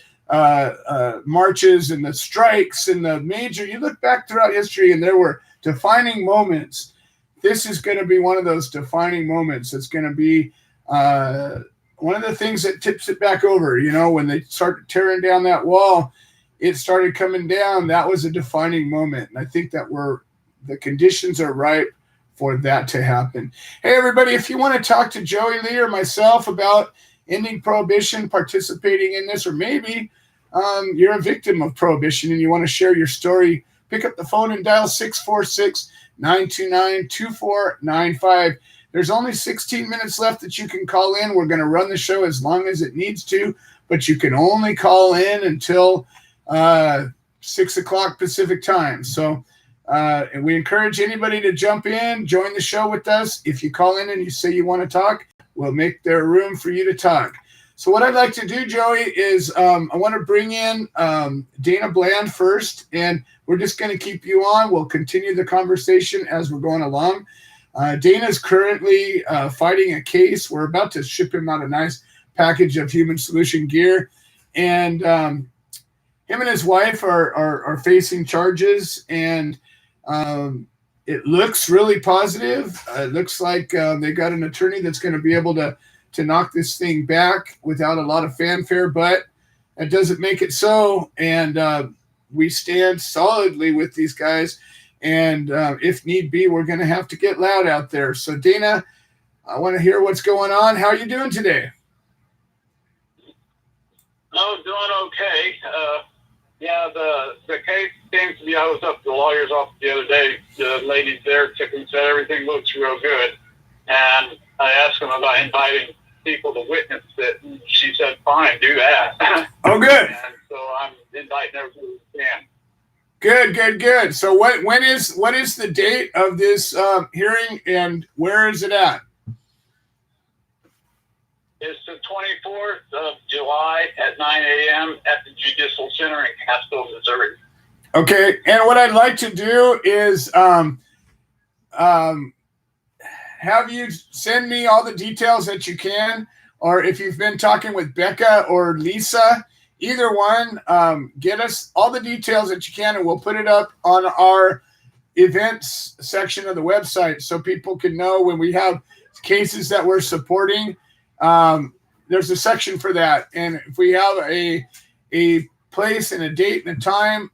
marches and the strikes and the major, you look back throughout history and there were defining moments. This is going to be one of those defining moments. It's going to be one of the things that tips it back over. You know, when they start tearing down that wall, it started coming down. That was a defining moment. And I think that the conditions are ripe for that to happen. Hey, everybody, if you want to talk to Joey Lee or myself about ending prohibition, participating in this, or maybe you're a victim of prohibition and you want to share your story, pick up the phone and dial 646-929-2495. There's only 16 minutes left that you can call in. We're going to run the show as long as it needs to, but you can only call in until 6 o'clock Pacific time. So and we encourage anybody to jump in, join the show with us. If you call in and you say you want to talk, we'll make there room for you to talk. So what I'd like to do, Joey, is I want to bring in Dana Bland first, and we're just going to keep you on. We'll continue the conversation as we're going along. Dana's currently fighting a case. We're about to ship him out a nice package of Human Solution gear. And him and his wife are facing charges, and it looks really positive. It looks like they got an attorney that's going to be able to knock this thing back without a lot of fanfare, but that doesn't make it so. And we stand solidly with these guys. And if need be, we're going to have to get loud out there. So, Dana, I want to hear what's going on. How are you doing today? Oh, doing okay. Yeah, the case seems to be, I was up at the lawyer's office the other day. The ladies there took and said everything looks real good. And I asked them about inviting people to witness it, and she said, fine, do that. Oh, good. And so I'm inviting everybody who can. Good. So what is the date of this hearing, and where is it at? It's the 24th of July at 9 a.m. at the Judicial Center in Castro, Missouri. Okay, and what I'd like to do is have you send me all the details that you can, or if you've been talking with Becca or Lisa, either one, get us all the details that you can, and we'll put it up on our events section of the website so people can know when we have cases that we're supporting. There's a section for that, and if we have a place and a date and a time,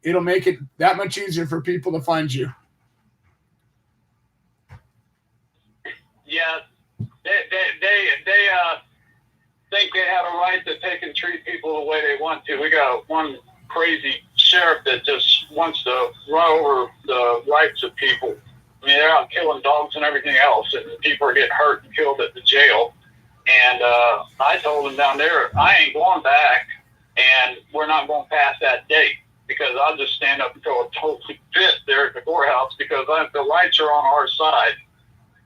it'll make it that much easier for people to find you. Yeah, they think they have a right that they can treat people the way they want to. We got one crazy sheriff that just wants to run over the rights of people. I mean, they're out killing dogs and everything else, and people are getting hurt and killed at the jail. And I told them down there, I ain't going back, and we're not going past that date, because I'll just stand up and throw a total fit there at the courthouse, because the rights are on our side.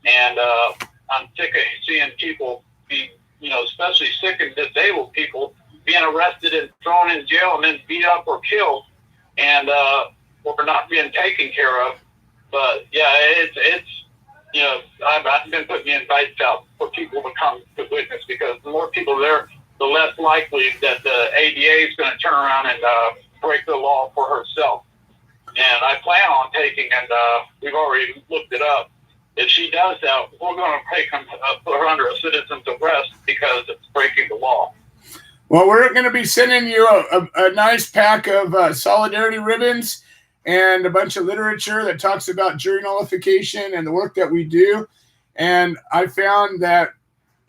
And I'm sick of seeing people be, especially sick and disabled people, being arrested and thrown in jail and then beat up or killed, and we're not being taken care of. But yeah, it's I've been putting the invites out for people to come to witness, because the more people there, the less likely that the ADA is going to turn around and break the law for herself. And I plan on taking, and we've already looked it up. If she does that, we're going to put her under a citizen's arrest because it's breaking the law. Well, we're going to be sending you a nice pack of solidarity ribbons and a bunch of literature that talks about jury nullification and the work that we do. And I found that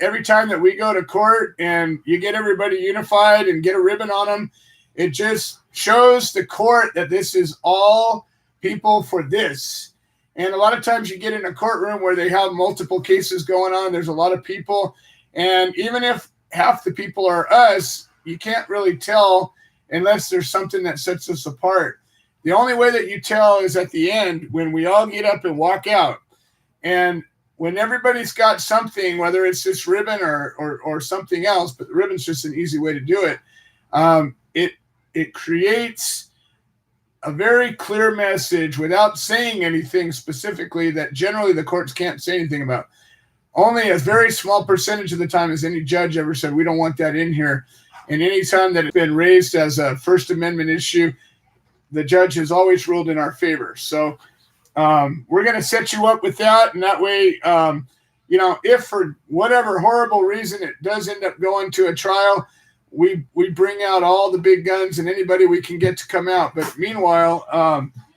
every time that we go to court and you get everybody unified and get a ribbon on them, It just shows the court that this is all people for this. And a lot of times you get in a courtroom where they have multiple cases going on. There's a lot of people. And even if half the people are us, you can't really tell unless there's something that sets us apart. The only way that you tell is at the end when we all get up and walk out. And when everybody's got something, whether it's this ribbon or something else, but the ribbon's just an easy way to do it, it creates a very clear message without saying anything specifically that generally the courts can't say anything about. Only a very small percentage of the time has any judge ever said, we don't want that in here. And any time that it's been raised as a First Amendment issue, the judge has always ruled in our favor. So we're going to set you up with that. And that way, if for whatever horrible reason it does end up going to a trial, we bring out all the big guns and anybody we can get to come out. But meanwhile,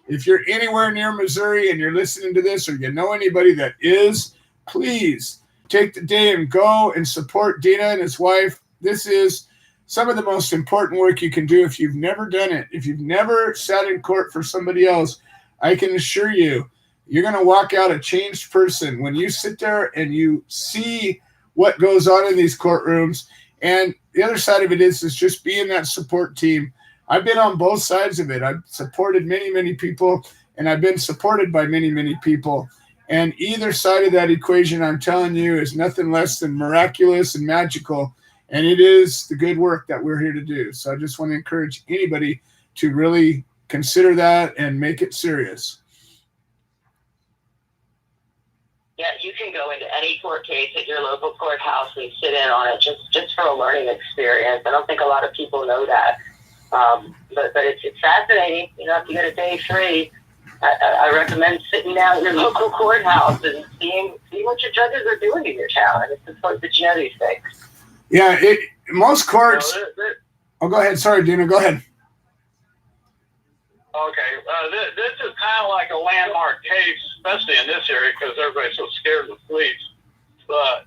if you're anywhere near Missouri and you're listening to this or you know anybody that is, please take the day and go and support Dina and his wife. This is some of the most important work you can do if you've never done it. If you've never sat in court for somebody else, I can assure you, you're going to walk out a changed person when you sit there and you see what goes on in these courtrooms. And the other side of it is just being that support team. I've been on both sides of it. I've supported many, many people, and I've been supported by many, many people. And either side of that equation, I'm telling you, is nothing less than miraculous and magical. And it is the good work that we're here to do. So I just want to encourage anybody to really consider that and make it serious. Yeah, you can go into any court case at your local courthouse and sit in on it just for a learning experience. I don't think a lot of people know that. But it's fascinating. If you get a day free, I recommend sitting down at your local courthouse and seeing what your judges are doing in your town. And it's important that you know these things. Yeah, most courts. Oh, go ahead. Sorry, Dina. Go ahead. Okay, this is kind of like a landmark case, especially in this area because everybody's so scared of the police. But,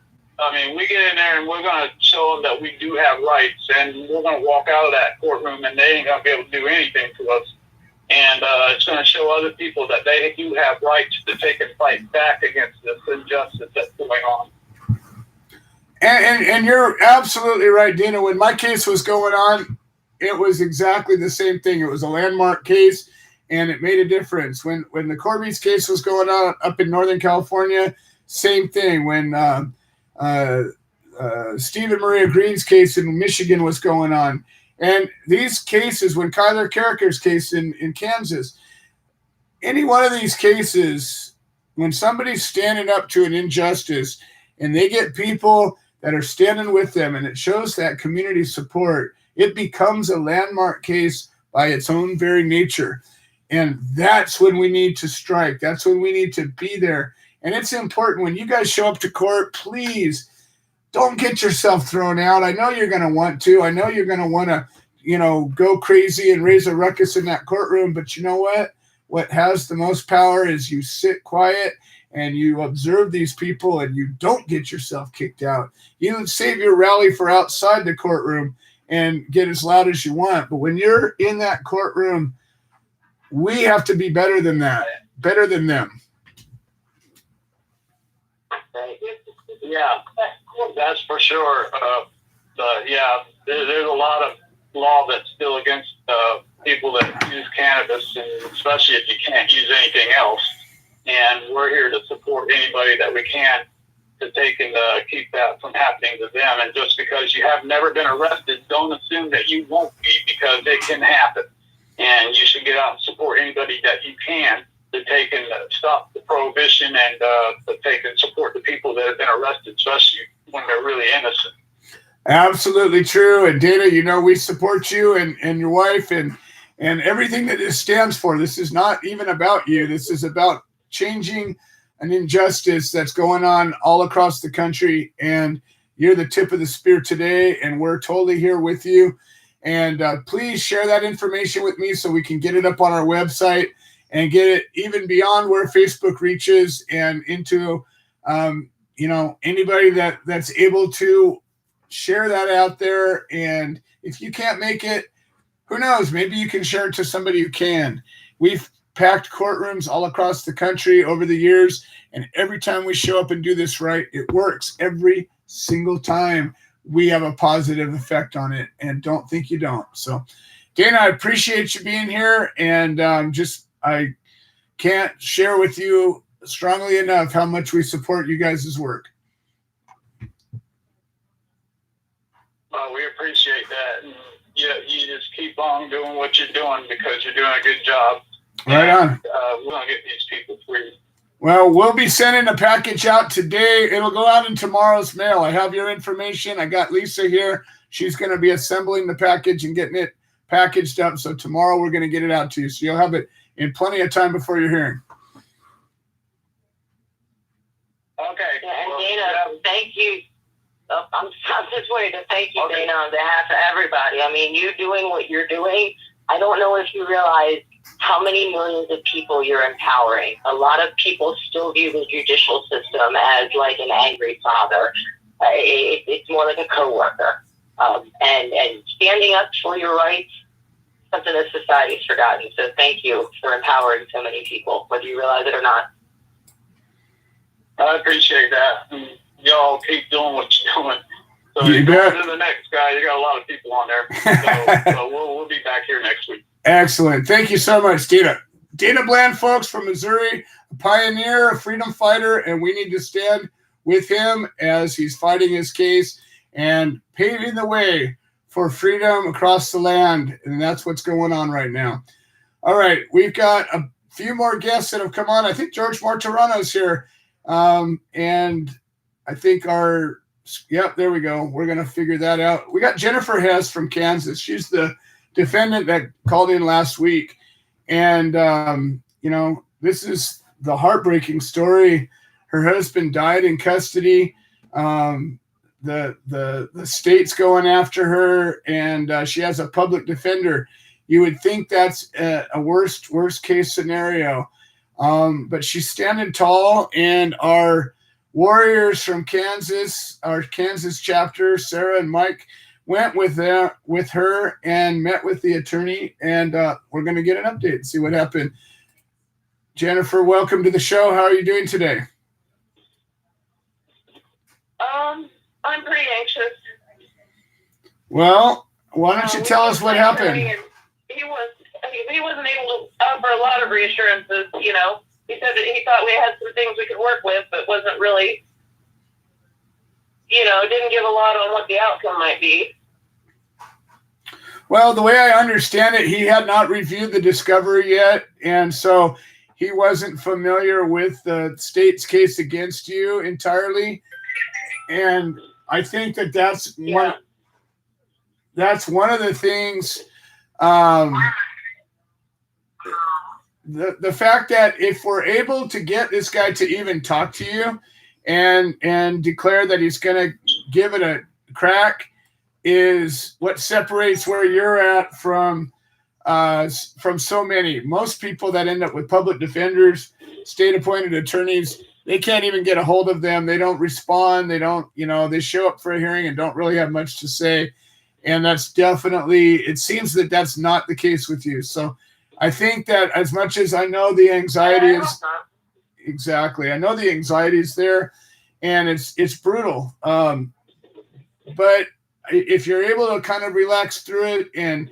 we get in there and we're going to show them that we do have rights, and we're going to walk out of that courtroom and they ain't going to be able to do anything to us. And it's going to show other people that they do have rights to take and fight back against this injustice that's going on. And you're absolutely right, Dina. When my case was going on, it was exactly the same thing. It was a landmark case, and it made a difference. When the Corby's case was going on up in Northern California, same thing. When Steve and Maria Green's case in Michigan was going on. And these cases, when Kyler Carricker's case in Kansas, any one of these cases, when somebody's standing up to an injustice and they get people that are standing with them and it shows that community support, it becomes a landmark case by its own very nature. And that's when we need to strike. That's when we need to be there. And it's important when you guys show up to court, please don't get yourself thrown out. I know you're going to want to. I know you're going to want to, go crazy and raise a ruckus in that courtroom. But you know what? What has the most power is you sit quiet and you observe these people and you don't get yourself kicked out. You save your rally for outside the courtroom and get as loud as you want. But when you're in that courtroom, we have to be better than that, better than them. Yeah, that's for sure. There's a lot of law that's still against people that use cannabis, and especially if you can't use anything else. And we're here to support anybody that we can to take and keep that from happening to them. And just because you have never been arrested, don't assume that you won't be, because it can happen. And you should get out and support anybody that you can to take and stop the prohibition and to take and support the people that have been arrested, especially when they're really innocent. Absolutely true. And Dana, we support you and your wife and everything that this stands for. This is not even about you. This is about changing an injustice that's going on all across the country. And you're the tip of the spear today, and we're totally here with you. And please share that information with me so we can get it up on our website and get it even beyond where Facebook reaches and into, anybody that's able to share that out there. And if you can't make it, who knows? Maybe you can share it to somebody who can. We've packed courtrooms all across the country over the years, and every time we show up and do this right, it works. Every single time we have a positive effect on it, and don't think you don't. So, Dana, I appreciate you being here, and I can't share with you strongly enough how much we support you guys' work. We appreciate that. And you just keep on doing what you're doing because you're doing a good job. Right on. We're going to get these people free. Well, we'll be sending a package out today. It'll go out in tomorrow's mail. I have your information. I got Lisa here. She's going to be assembling the package and getting it packaged up. So tomorrow we're going to get it out to you. So you'll have it in plenty of time before your hearing. Okay. Yeah, and Dana, thank you. I'm just waiting to thank you, Dana, on behalf of everybody. I mean, you doing what you're doing, I don't know if you realize how many millions of people you're empowering. A lot of people still view the judicial system as like an angry father. It's more like a coworker. And standing up for your rights, something that society's forgotten. So thank you for empowering so many people, whether you realize it or not. I appreciate that. And y'all keep doing what you're doing. So You bet. to the next guy, you got a lot of people on there. So we'll be back here next week. Excellent. Thank you so much, Dana. Dana Bland, folks, from Missouri, a pioneer, a freedom fighter, and we need to stand with him as he's fighting his case and paving the way for freedom across the land. And that's what's going on right now. All right. We've got a few more guests that have come on. I think George Martirano's here. And I think there we go. We're going to figure that out. We got Jennifer Hess from Kansas. She's the defendant that called in last week. And, this is the heartbreaking story. Her husband died in custody. The state's going after her, and she has a public defender. You would think that's a worst case scenario. But she's standing tall, and our warriors from Kansas, our Kansas chapter, Sarah and Mike, went with her and met with the attorney, and we're going to get an update and see what happened. Jennifer, welcome to the show. How are you doing today? I'm pretty anxious. Well, why don't you tell us what happened? He wasn't able to offer a lot of reassurances, He said that he thought we had some things we could work with, but wasn't really, didn't give a lot on what the outcome might be. Well, the way I understand it, he had not reviewed the discovery yet, and so he wasn't familiar with the state's case against you entirely. And I think that's one of the things. The fact that if we're able to get this guy to even talk to you and declare that he's going to give it a crack is what separates where you're at from so many. Most people that end up with public defenders, state appointed attorneys, they can't even get a hold of them. They don't respond. They don't, they show up for a hearing and don't really have much to say. And that's definitely, it seems that that's not the case with you. So I think that as much as I know the anxiety is exactly, I know the anxiety is there, and it's brutal. But if you're able to kind of relax through it and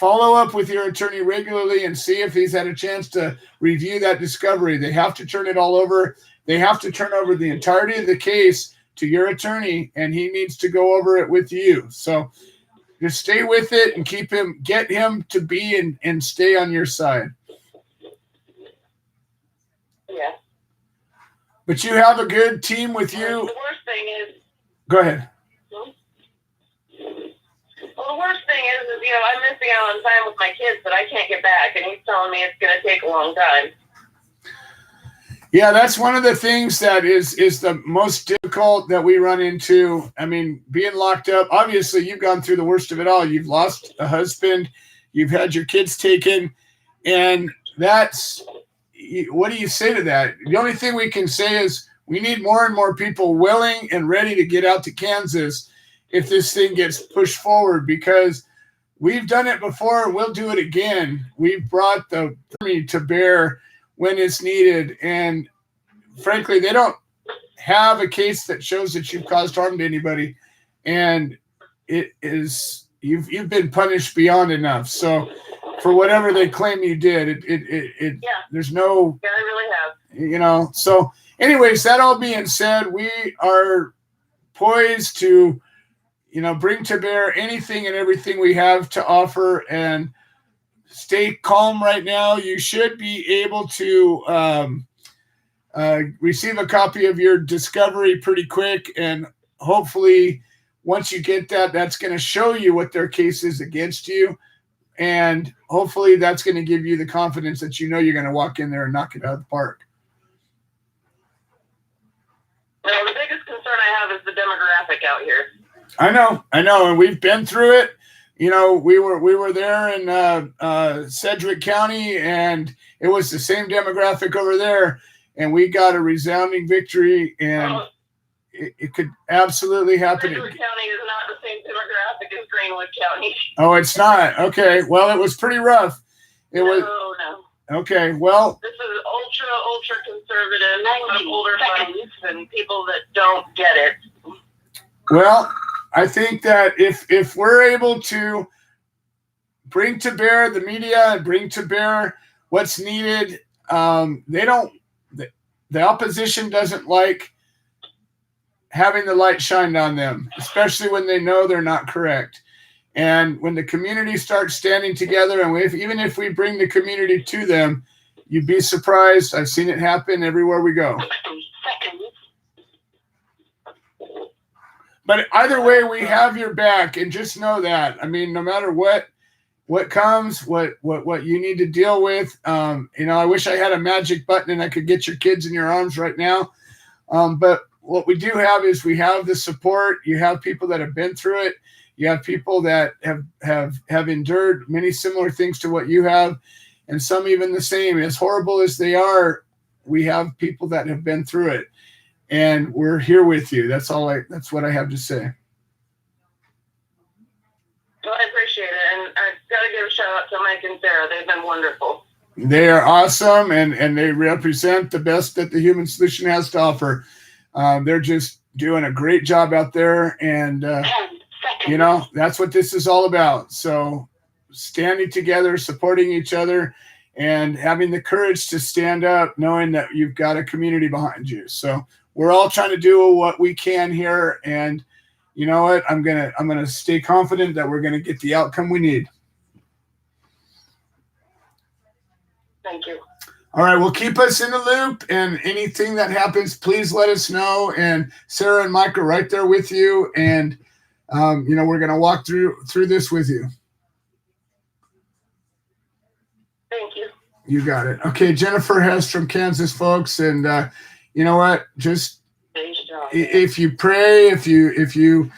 follow up with your attorney regularly and see if he's had a chance to review that discovery, they have to turn it all over. They have to turn over the entirety of the case to your attorney, and he needs to go over it with you. So just stay with it and get him to be and stay on your side. Yeah. But you have a good team with you. The worst thing is. Go ahead. Well, the worst thing is I'm missing out on time with my kids that I can't get back, and he's telling me it's going to take a long time. Yeah, that's one of the things that is the most difficult that we run into. I mean, being locked up, obviously you've gone through the worst of it all. You've lost a husband, you've had your kids taken, and what do you say to that? The only thing we can say is we need more and more people willing and ready to get out to Kansas if this thing gets pushed forward, because we've done it before. We'll do it again. We've brought the army to bear when it's needed. And frankly, they don't have a case that shows that you've caused harm to anybody. And it is, you've been punished beyond enough. So for whatever they claim you did, there's no, Yeah, they really have. you know. So anyways, that all being said, we are poised to, you know, bring to bear anything and everything we have to offer, and stay calm right now. You should be able to receive a copy of your discovery pretty quick, and hopefully once you get that, that's going to show you what their case is against you, and hopefully that's going to give you the confidence that you know you're going to walk in there and knock it out of the park. Well, the biggest concern I have is the demographic out here. I know, and we've been through it. You know, we were there in Sedgwick County, and it was the same demographic over there, and we got a resounding victory, and it could absolutely happen. Sedgwick County is not the same demographic as Greenwood County. Oh, it's not? Okay, well, it was pretty rough. No. Okay, well. This is ultra conservative, older folks and people that don't get it. Well, I think that if we're able to bring to bear the media and bring to bear what's needed, the opposition doesn't like having the light shined on them, especially when they know they're not correct. And when the community starts standing together, and even if we bring the community to them, you'd be surprised. I've seen it happen everywhere we go. But either way, we have your back, and just know that. I mean, no matter what comes, what you need to deal with. You know, I wish I had a magic button and I could get your kids in your arms right now. But what we do have is we have the support. You have people that have been through it. You have people that have endured many similar things to what you have, and some even the same. As horrible as they are, we have people that have been through it, and we're here with you. That's what I have to say. Well, I appreciate it, and I've got to give a shout out to Mike and Sarah. They've been wonderful. They are awesome, and they represent the best that the Human Solution has to offer. They're just doing a great job out there, and you know, that's what this is all about. So standing together, supporting each other, and having the courage to stand up, knowing that you've got a community behind you. So we're all trying to do what we can here, and you know what? I'm gonna stay confident that we're gonna get the outcome we need. Thank you. All right, well, keep us in the loop, and anything that happens, please let us know. And Sarah and Mike are right there with you, and you know, we're gonna walk through this with you. Thank you. You got it. Okay, Jennifer Hess from Kansas, folks, and you know what? Just if you pray, if you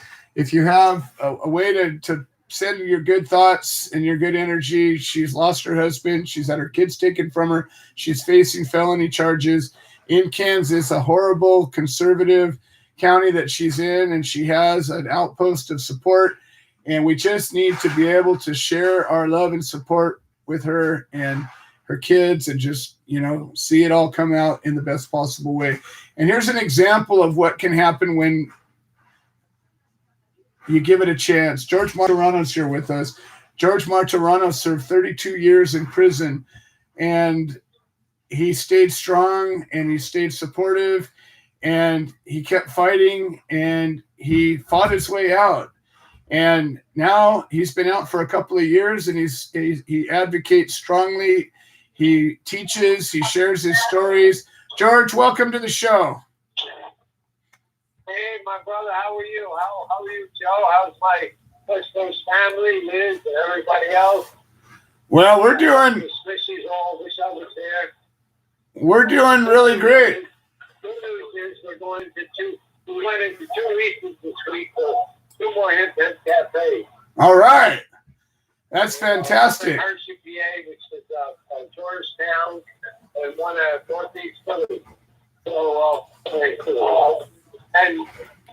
have a way to send your good thoughts and your good energy. She's lost her husband. She's had her kids taken from her. She's facing felony charges in Kansas, a horrible conservative county that she's in, and she has an outpost of support. And we just need to be able to share our love and support with her and her kids, and just, you know, see it all come out in the best possible way. And here's an example of what can happen when you give it a chance. George Martirano's here with us. George Martirano served 32 years in prison, and he stayed strong, and he stayed supportive, and he kept fighting, and he fought his way out. And now he's been out for a couple of years, and he advocates strongly. He teaches, he shares his stories. George, welcome to the show. Hey, my brother, how are you? How are you, Joe? How's my West Coast family, Liz, and everybody else? Well, we're doing. Wish I was there. We're doing really great. Good news is we went into 2 weeks this week for 2 more Hip Hip Cafes. All right. That's fantastic. Hershey, PA, which is Georgetown, and one at Northeast Philly. So, very cool. And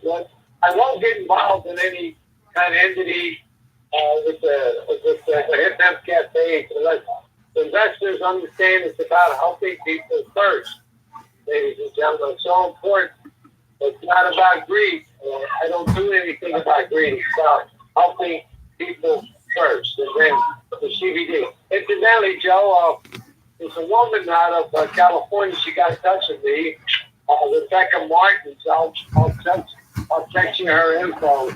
I won't get involved in any kind of entity with the Hip Hemp Cafe to let investors understand it's about helping people first, ladies and gentlemen. It's so important. It's not about greed. I don't do anything about greed. It's about helping people first, and then the CBD. Incidentally, Joe, there's a woman out of California. She got in touch with me, Rebecca Martins. I'll text you her info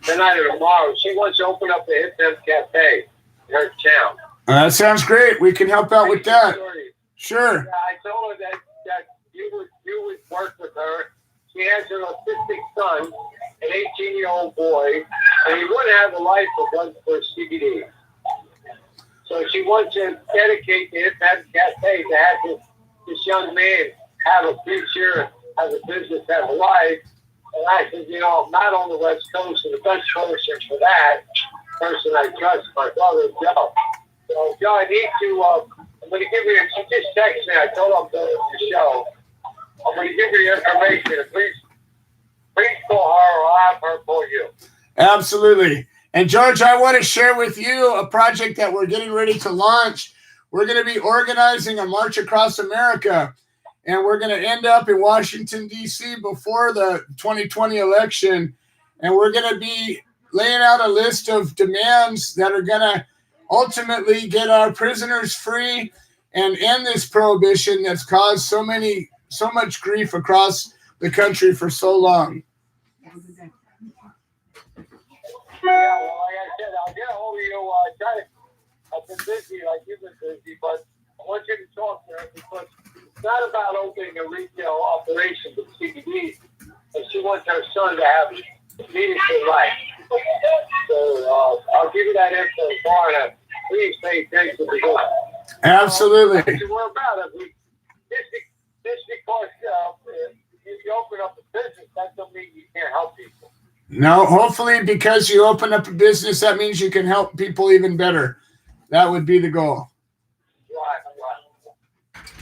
tonight or tomorrow. She wants to open up a Hip Hemp Cafe in her town. That sounds great. We can help out with that. Sure. Yeah, I told her that you would work with her. She has an autistic son, an 18-year-old boy, and he wouldn't have a life if it wasn't for CBD. So she wants to dedicate the Hip Hemp Cafe to have this young man have a future, have a business, have a life. And I said, I'm not on the West Coast, and the best person for that person I trust, my brother Joe. So Joe, I need to. I'm going to give you. She just texted me. I told her I'm going to the show. I'm going to give you your information. Please call her, or I'll have her call you. Absolutely. And George, I want to share with you a project that we're getting ready to launch. We're going to be organizing a march across America, and we're going to end up in Washington, D.C. before the 2020 election. And we're going to be laying out a list of demands that are going to ultimately get our prisoners free and end this prohibition that's caused so much grief across the country for so long. Yeah, well, like I said, I'll get a hold of you. I've been busy, like you've been busy, but I want you to talk to her because it's not about opening a retail operation with CBD. And she wants her son to have a meaningful life. So I'll give you that info tomorrow. Please pay attention to that. Absolutely. That's what we're about. Just because you open up a business, that doesn't mean you can't help people. No, hopefully because you open up a business, that means you can help people even better. That would be the goal. Right.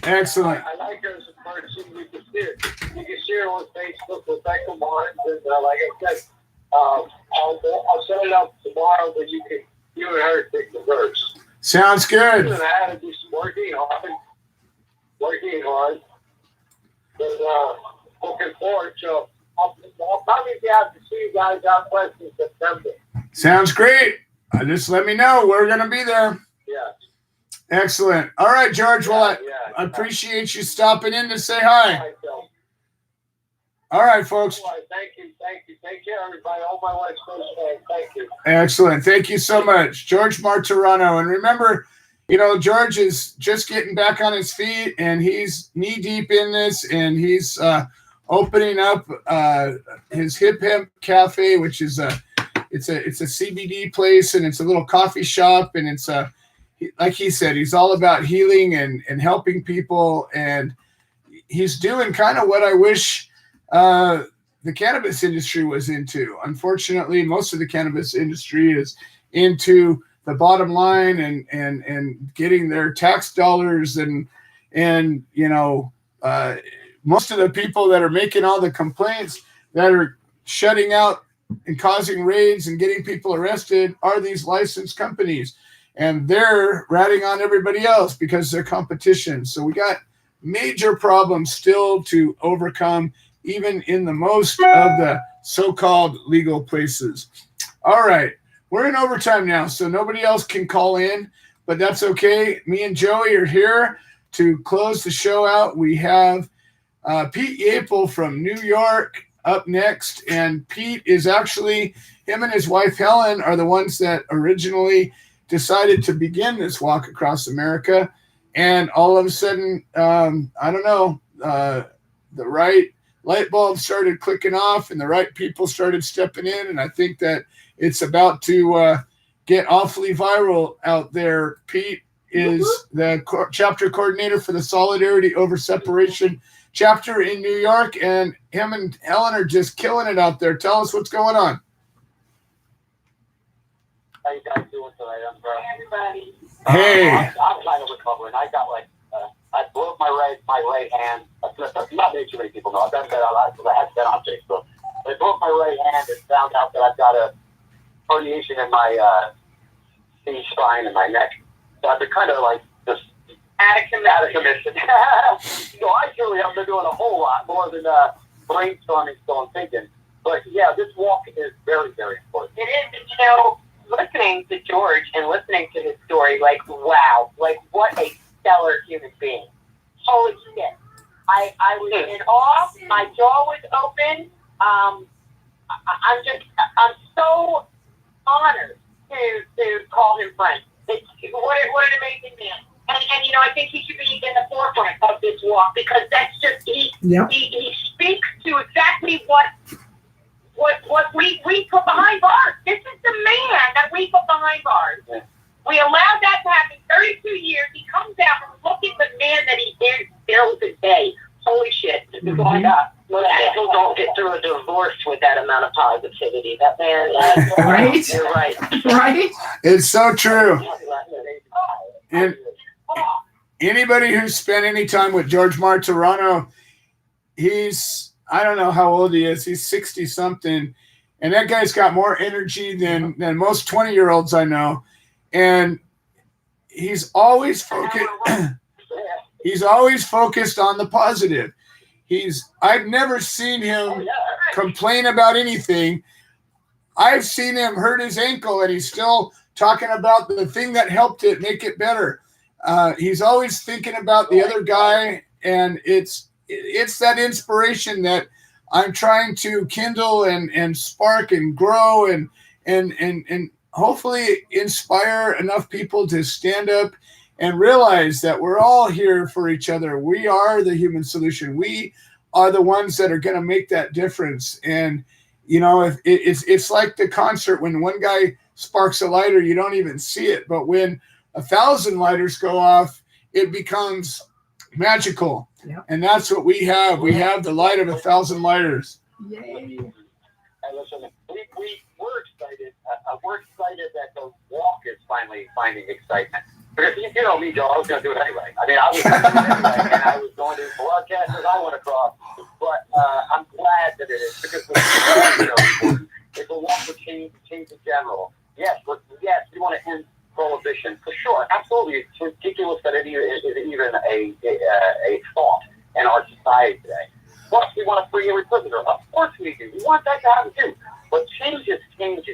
Excellent. I like her as a person. You can share on Facebook with Rebecca Martins, and like I said, I'll set it up tomorrow, but you and her take the verse. Sounds good. And I had to do some working hard, and looking forward to. I'll probably be out to see you guys out west in September. Sounds great. Just let me know. We're going to be there. Yeah. Excellent. All right, George. Well, I appreciate you stopping in to say hi. All right, folks. All right, thank you. Take care, everybody. All my West Coast fans. Thank you. Excellent. Thank you so much. George Martorano. And remember, George is just getting back on his feet, and he's knee-deep in this, and he's opening up his Hip Hemp Cafe, which is it's a CBD place, and it's a little coffee shop, and it's like he said, he's all about healing and helping people, and he's doing kind of what I wish the cannabis industry was into. Unfortunately, most of the cannabis industry is into the bottom line and getting their tax dollars and most of the people that are making all the complaints that are shutting out and causing raids and getting people arrested are these licensed companies. And they're ratting on everybody else because they're competition. So we got major problems still to overcome, even in the most of the so-called legal places. All right. We're in overtime now, so nobody else can call in, but that's okay. Me and Joey are here to close the show out. We have Pete Yapel from New York up next, and Pete is actually, him and his wife Helen are the ones that originally decided to begin this walk across America, and all of a sudden, I don't know, the right light bulb started clicking off and the right people started stepping in, and I think that it's about to get awfully viral out there. Pete is the chapter coordinator for the Solidarity Over Separation chapter in New York, and him and Helen are just killing it out there. Tell us what's going on. How you guys doing tonight? I'm Everybody. Hey. I'm kind of recovering. I got I broke my right hand. Not too many people know. I've done that a lot because I had that on Facebook. I broke my right hand and found out that I've got a herniation in my C-spine and my neck. So I've been kind of like just out of commission. So I truly have been doing a whole lot more than brainstorming, still and thinking. But yeah, this walk is very, very important. It is, and listening to George and listening to his story, like, wow, like, what a stellar human being. Holy shit. I was in awe. My jaw was open. I'm so honored to call him friend. What an amazing man. And I think he should be in the forefront of this walk, because that's just, he speaks to exactly what we put behind bars. This is the man that we put behind bars. Yeah. We allowed that to happen 32 years. He comes out and look at the man that he is still today. Holy shit. Mm-hmm. Most people don't get through a divorce with that amount of positivity. That man, right? You're right. Right? It's so true. And anybody who's spent any time with George Martorano, I don't know how old he is. He's 60 something. And that guy's got more energy than most 20-year-olds I know. And he's always focused. He's always focused on the positive. I've never seen him complain about anything. I've seen him hurt his ankle and he's still talking about the thing that helped it make it better. He's always thinking about the other guy, and it's that inspiration that I'm trying to kindle and spark and grow and hopefully inspire enough people to stand up and realize that we're all here for each other. We are the human solution. We are the ones that are going to make that difference. And, if it's like the concert, when one guy sparks a lighter, you don't even see it. But when 1,000 lighters go off, it becomes magical. Yep. And that's what we have. We have the light of 1,000 lighters. Yay. Hey, listen, we're excited. We're excited that the walk is finally finding excitement. Because you know me, Joe, I was going to do it anyway. I mean, I was going to do it anyway, and I was going to broadcast as I went across. But I'm glad that it is, because it's a walk for change in general. Yes, we want to end prohibition, for sure. Absolutely. It's ridiculous that it is even a thought in our society today. Plus, we want to free every prisoner. Of course we do. We want that to happen too. But change is change,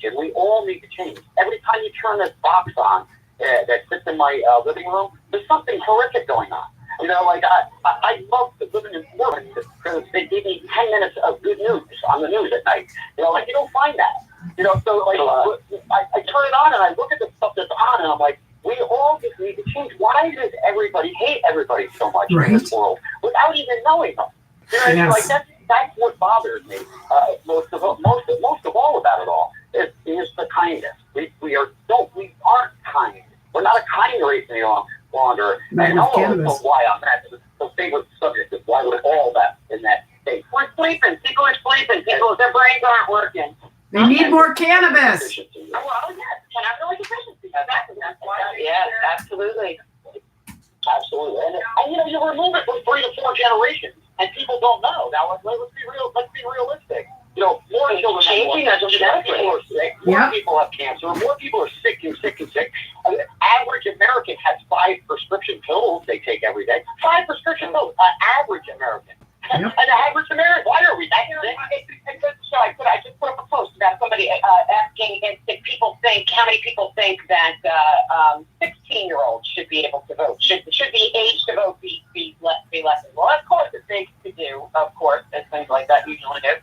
and we all need to change. Every time you turn this box on that sits in my living room, there's something horrific going on. I love living in Portland because they give me 10 minutes of good news on the news at night. You don't find that. I turn it on and I look at the stuff that's on, and I'm like, we all just need to change. Why does everybody hate everybody so much in this world without even knowing them? Yes. That's what bothers me most of all about it all is the kindness. We aren't kind. We're not a kind race any longer. And I'll know why on that. The favorite subject is why we're all that in that state. We're sleeping. People are sleeping. Their brains aren't working. They need more cannabis. Cannabinoid deficiency. Yeah, absolutely. Absolutely. And you remove it from 3 to 4 generations, and people don't know. Now, let's be real. Let's be realistic. More children changing more people are sick. More people have cancer. More people are sick. Average American has 5 prescription pills they take every day. 5 prescription pills. Average American. Yep. An average American. Why are we that sick? So I just put up a post about somebody asking if people think, how many people think that 16-year-olds should be able to vote? Should the age to vote be lessened? Well, of course, it's things to do, of course, as things like that usually do.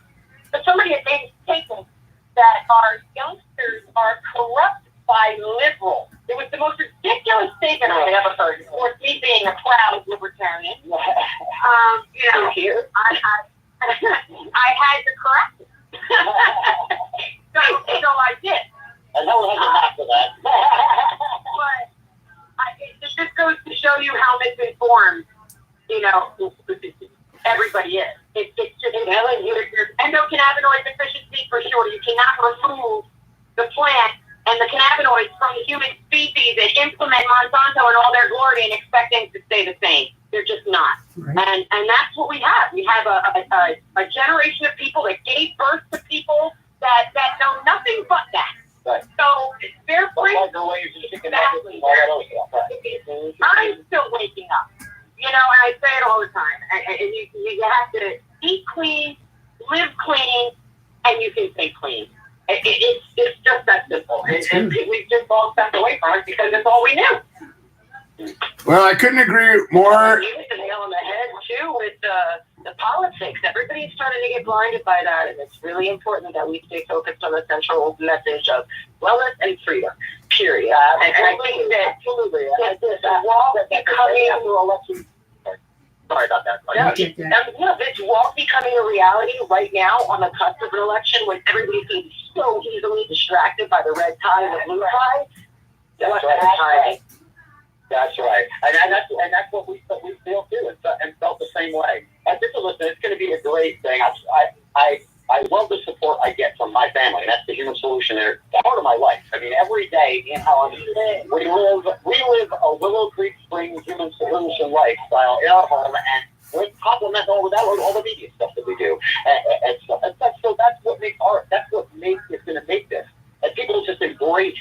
But somebody had made a statement that our youngsters are corrupt by liberals. It was the most ridiculous statement I've ever heard. Of course, me being a proud libertarian, here I had to correct it. so I did. And no one has enough for that. But it just goes to show you how misinformed, everybody is. It's just there's endocannabinoid deficiency for sure. You cannot remove the plant and the cannabinoids from the human species and implement Monsanto and all their glory and expect things to stay the same. They're just not. Right. And that's what we have. We have a generation of people that gave birth to people that know nothing but that. microwaves and chicken Exactly. nuggets and all that other stuff. Right. I'm still waking up. You know, and I say it all the time. And you have to eat clean, live clean, and you can stay clean. It's just that simple. And we've just all stepped away from it because it's all we knew. Well, I couldn't agree more. You hit the nail on the head, too, with the politics. Everybody's starting to get blinded by that, and it's really important that we stay focused on the central message of wellness and freedom, period. And I think that Absolutely. this walk becoming... Sorry about that. This walk becoming a reality right now on the cusp of an election when everybody seems so easily distracted by the red tie and the blue tie. That's right. That's right. And that's what we feel too, and felt the same way. And listen, it's going to be a great thing. I love the support I get from my family. That's the Human Solution. They're part of my life. I mean, every day in Holland, we live a Willow Creek Springs Human Solution lifestyle in our home, and we complement all of that with all the media stuff that we do. And so that's what makes it's going to make this. And people just embrace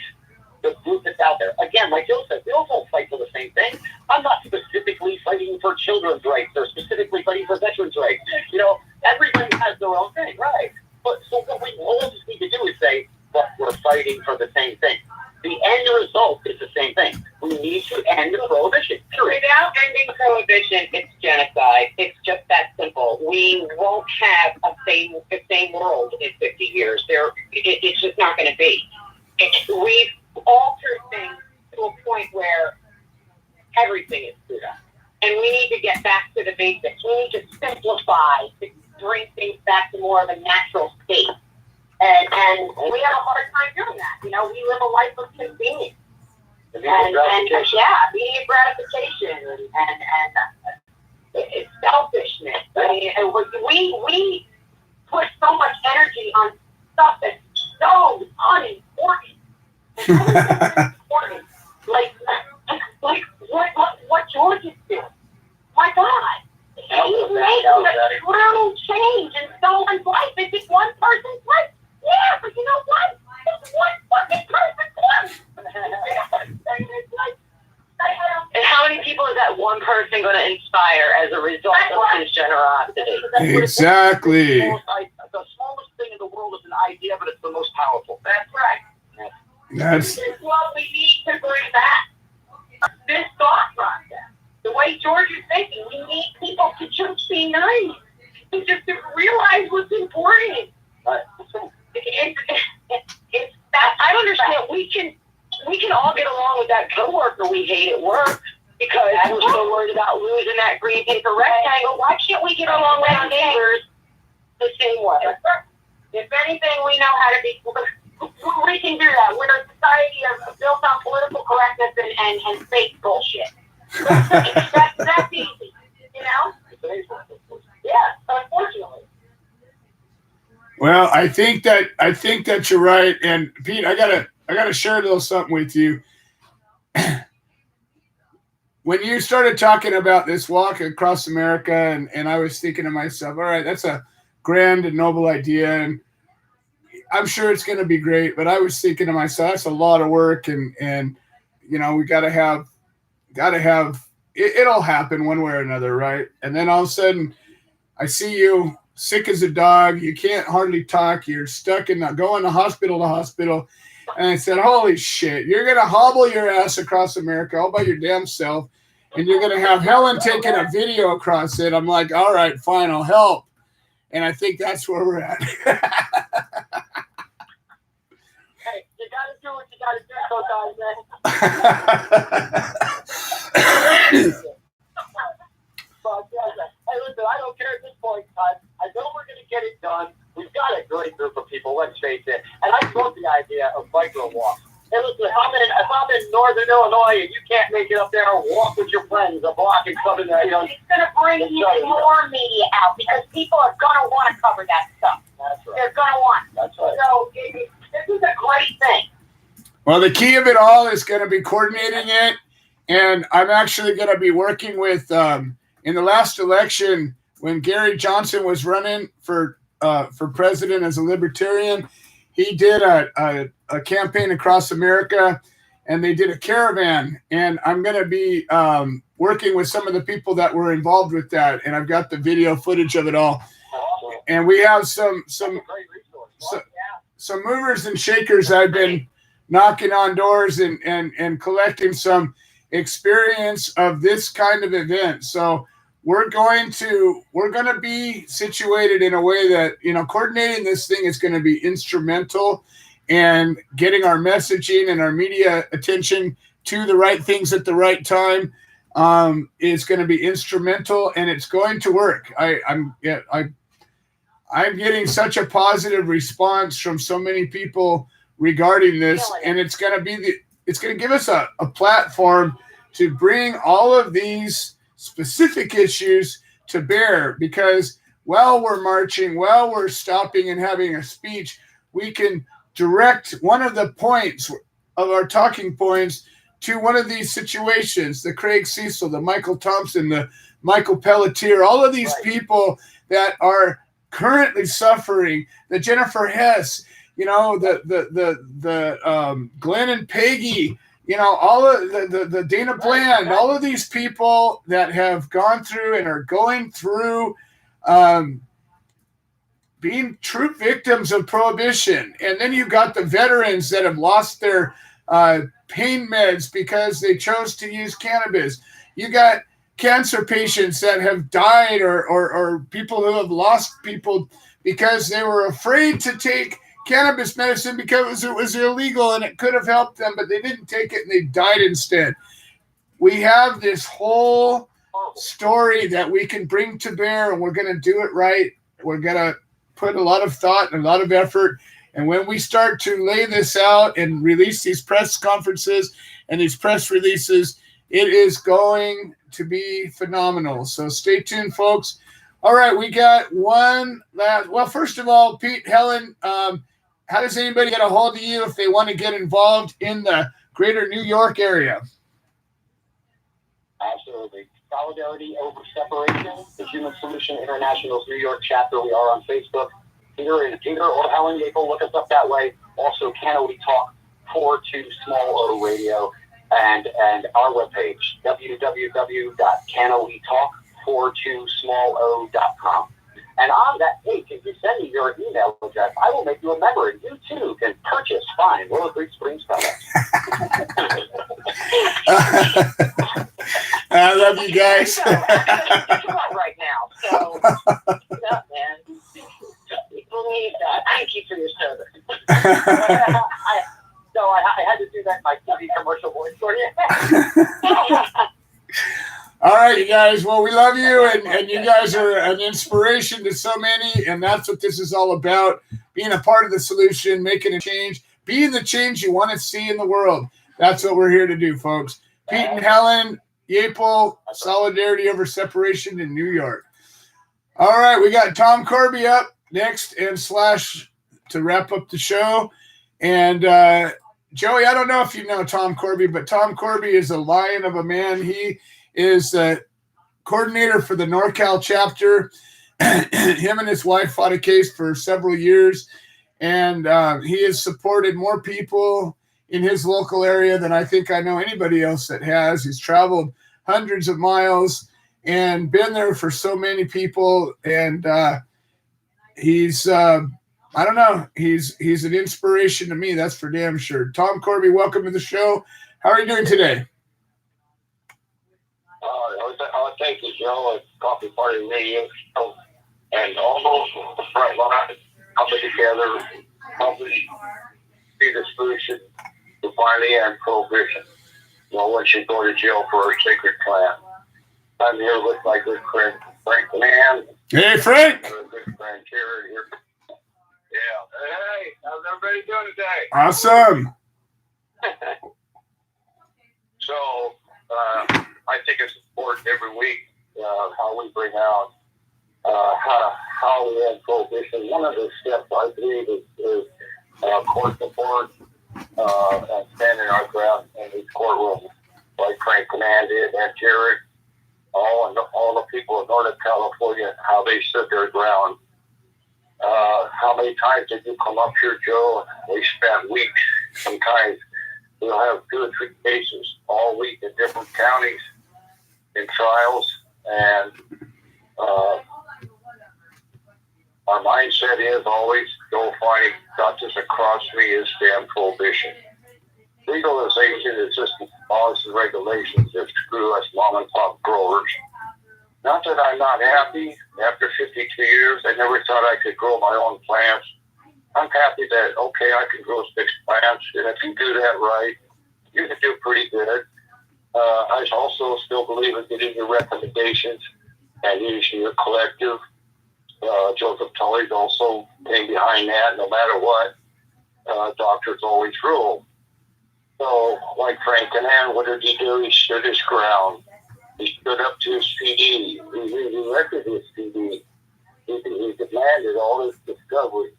the group that's out there. Again, like Joe said, we all don't fight for the same thing. I'm not specifically fighting for children's rights or specifically fighting for veterans' rights. You know, everybody has their own thing, right? But so what we all just need to do is say, but we're fighting for the same thing. The end result is the same thing. We need to end prohibition. Without ending prohibition, it's genocide. It's just that simple. We won't have the same world in 50 years. It's just not going to be. We've altered things to a point where everything is screwed up. And we need to get back to the basics. We need to simplify, to bring things back to more of a natural state. And we have a hard time doing that. You know, we live a life of convenience. And immediate gratification and it's selfishness. I mean, and we put so much energy on stuff that's so unimportant. Important. Like what George is doing. My God. He's made a true change in someone's life. It's just one person's life. Yeah, but you know what? It's one fucking person's life. And how many people is that one person going to inspire as a result of his generosity? Exactly. The smallest thing in the world is an idea, but it's the most powerful. That's right. This is what we need to bring back. This thought process. The way George is thinking, we need people to just be nice. To just realize what's important. It's that I understand we can all get along with that coworker we hate at work because we're so worried about losing that green paper rectangle. Why can't we get along with our neighbors the same way? If anything, we know how to be. We can do that. We're a society built on political correctness and fake bullshit. That's easy, you know? Yeah, unfortunately. Well, I think that you're right. And Pete, I gotta share a little something with you. When you started talking about this walk across America, and I was thinking to myself, all right, that's a grand and noble idea, and I'm sure it's going to be great. But I was thinking to myself, that's a lot of work, and you know, we gotta have it'll happen one way or another, right? And then all of a sudden, I see you sick as a dog. You can't hardly talk. You're stuck going to hospital. And I said, holy shit, you're going to hobble your ass across America all by your damn self. And you're going to have Helen taking a video across it. I'm like, all right, fine, I'll help. And I think that's where we're at. Hey, you got to do what you got to do sometimes, man. Hey, listen, I don't care at this point in time. I know we're going to get it done. We've got a great group of people, let's face it. And I love the idea of micro walks. Hey, listen, if I'm in Northern Illinois and you can't make it up there, walk with your friends a block and something that you know. It's going to bring even more media out because people are going to want to cover that stuff. That's right. They're going to want it. That's right. So this is a great thing. Well, the key of it all is going to be coordinating it. And I'm actually going to be working with, in the last election, when Gary Johnson was running for president as a libertarian, he did a campaign across America, and they did a caravan, and I'm going to be working with some of the people that were involved with that, and I've got the video footage of it all. And we have some movers and shakers. I've been knocking on doors and collecting some experience of this kind of event. So we're going to be situated in a way that, coordinating this thing is going to be instrumental, and getting our messaging and our media attention to the right things at the right time is going to be instrumental, and it's going to work. I'm getting such a positive response from so many people regarding this, and it's going to give us a platform to bring all of these specific issues to bear, because while we're marching, while we're stopping and having a speech, we can direct one of the points of our talking points to one of these situations, the Craig Cecil, the Michael Thompson, the Michael Pelletier, all of these people that are currently suffering, the Jennifer Hess, the Glenn and Peggy, all of the Dana Bland, all of these people that have gone through and are going through being true victims of prohibition. And then you got the veterans that have lost their pain meds because they chose to use cannabis. You got cancer patients that have died, or people who have lost people because they were afraid to take cannabis medicine because it was illegal and it could have helped them, but they didn't take it and they died instead. We have this whole story that we can bring to bear, and we're going to do it right. We're going to put a lot of thought and a lot of effort. And when we start to lay this out and release these press conferences and these press releases, it is going to be phenomenal. So stay tuned, folks. All right, we got one last. Well, first of all, Pete, Helen, how does anybody get a hold of you if they want to get involved in the greater New York area? Absolutely. Solidarity Over Separation, the Human Solution International's New York chapter. We are on Facebook. Peter or Helen Yapel, look us up that way. Also, Can We Talk 42small O Radio, and our webpage, www.canowetalk42small-o.com. And on that page, if you send me your email address, I will make you a member, and you too can purchase fine Willow Creek Springs products. I love you guys. Right now, so yeah, man. People need that. Thank you for your service. I had to do that in my TV commercial voice for you. All right, you guys. Well, we love you, and you guys are an inspiration to so many, and that's what this is all about, being a part of the solution, making a change, being the change you want to see in the world. That's what we're here to do, folks. Pete and Helen Yapel, Solidarity Over Separation in New York. All right, we got Tom Corby up next and Slash to wrap up the show. And Joey, I don't know if you know Tom Corby, but Tom Corby is a lion of a man. He is the coordinator for the NorCal chapter. Him and his wife fought a case for several years, and he has supported more people in his local area than I think I know anybody else that has. He's traveled hundreds of miles and been there for so many people, and he's I don't know. He's an inspiration to me. That's for damn sure. Tom Corby, welcome to the show. How are you doing today? Thank you, Joe. It's Coffee Party Radio Show, and almost the front line coming together, helping be the solution to finally end prohibition. No one should go to jail for a sacred plan. I'm here with my good friend Frank Mann. Hey, Frank. Our good friend Jared here. Yeah. Hey, how's everybody doing today? Awesome. So, I think it's important every week how we bring out how we end prohibition. One of the steps I believe is court support and standing our ground in these courtrooms, like Frank commanded and Jared, all the people of Northern California, how they stood their ground. How many times did you come up here, Joe? We spent weeks, sometimes we'll have 2 or 3 cases all week in different counties in trials, and our mindset is always go fighting. Justice across me is damn prohibition. Legalization is just laws and regulations that screw us mom and pop growers. Not that I'm not happy. After 52 years, I never thought I could grow my own plants. I'm happy that, okay, I can grow 6 plants, and if you do that right, you can do pretty good. I also still believe in getting your recommendations and using your collective. Joseph Tully's also came behind that. No matter what, doctors always rule. So, like Frank Annan, what did he do? He stood his ground. He stood up to his PD. He elected his PD. He demanded all his discovery.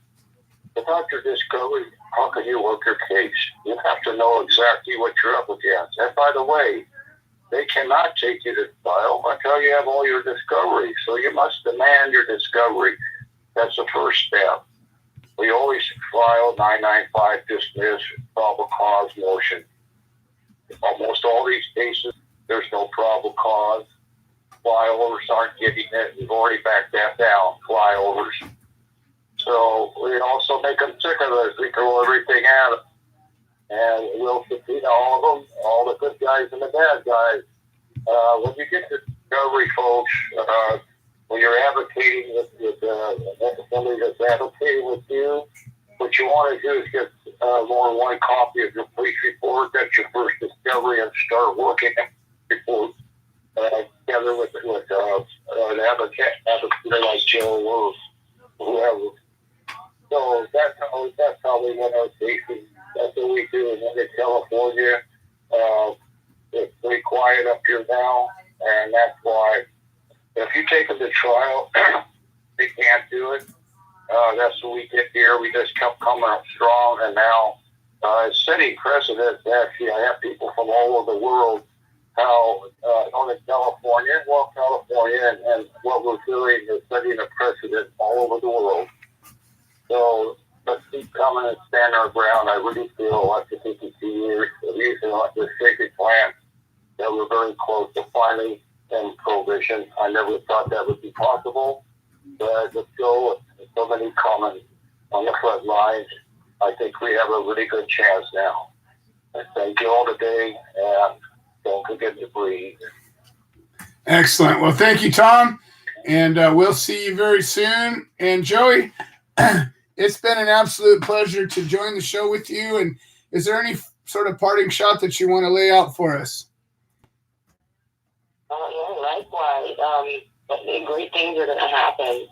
Without your discovery, how can you work your case? You have to know exactly what you're up against. And by the way, they cannot take you to trial until you have all your discovery. So you must demand your discovery. That's the first step. We always file 995 dismiss, probable cause motion. Almost all these cases, there's no probable cause. Flyovers aren't getting it. We've already backed that down, flyovers. So we also make them sick of us. We throw everything at them. And we'll subpoena all of them, all the good guys and the bad guys. When you get to discovery, folks, when you're advocating with somebody that's advocating with you, what you want to do is get more than one copy of your police report. That's your first discovery, and start working report together with an advocate like Joe or whoever. So that's how we win our cases. That's what we do. And then in California, it's pretty quiet up here now, and that's why if you take them to trial, they can't do it. That's what we did here. We just kept coming up strong, and now it's setting precedent. Actually, I have people from all over the world. How on California, and what we're doing is setting a precedent all over the world. So let's keep coming and stand our ground. I really feel after 52 years of using the sacred plant that we're very close to finally end prohibition. I never thought that would be possible, but let's go with so many coming on the front lines. I think we have a really good chance now. I thank you all today, and don't forget to breathe. Excellent. Well, thank you, Tom, and we'll see you very soon. And Joey, it's been an absolute pleasure to join the show with you. And is there any sort of parting shot that you want to lay out for us? Yeah, likewise. Great things are going to happen.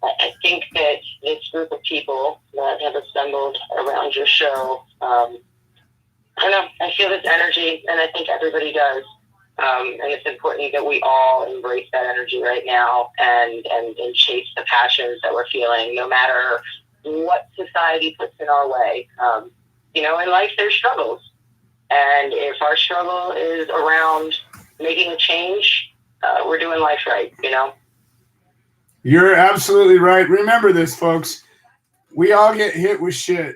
I think that this group of people that have assembled around your show, I don't know, I feel this energy, and I think everybody does. And it's important that we all embrace that energy right now and chase the passions that we're feeling, no matter what society puts in our way. In life, there's struggles. And if our struggle is around making a change, we're doing life right, You're absolutely right. Remember this, folks. We all get hit with shit.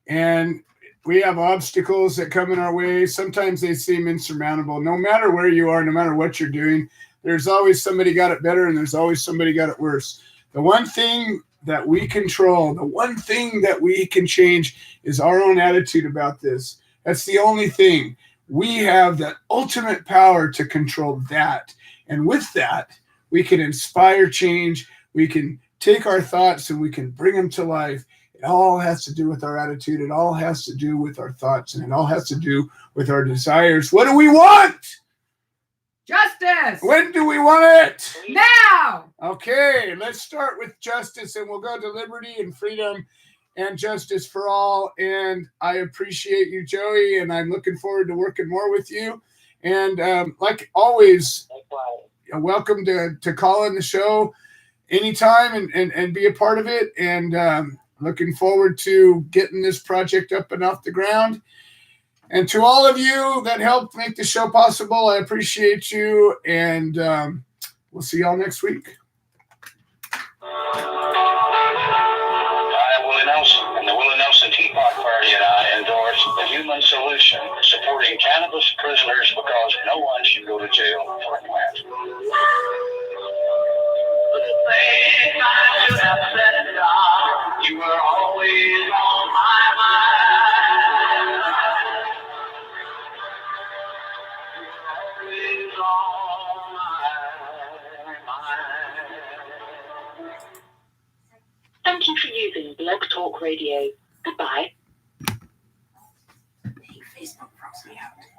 And we have obstacles that come in our way. Sometimes they seem insurmountable. No matter where you are, no matter what you're doing, there's always somebody got it better and there's always somebody got it worse. The one thing that we control, the one thing that we can change is our own attitude about this. That's the only thing. We have that ultimate power to control that. And with that, we can inspire change. We can take our thoughts and we can bring them to life. It all has to do with our attitude. It all has to do with our thoughts, and it all has to do with our desires. What do we want? Justice. When do we want it? Now. Okay, let's start with justice, and we'll go to liberty and freedom and justice for all. And I appreciate you, Joey, and I'm looking forward to working more with you. And like always, welcome to call in the show anytime and be a part of it. And looking forward to getting this project up and off the ground. And to all of you that helped make the show possible, I appreciate you. And we'll see y'all next week. I am Willie Nelson, and the Willie Nelson Tea Party, and I endorse the human Blog Talk Radio. Goodbye. Facebook froze me out.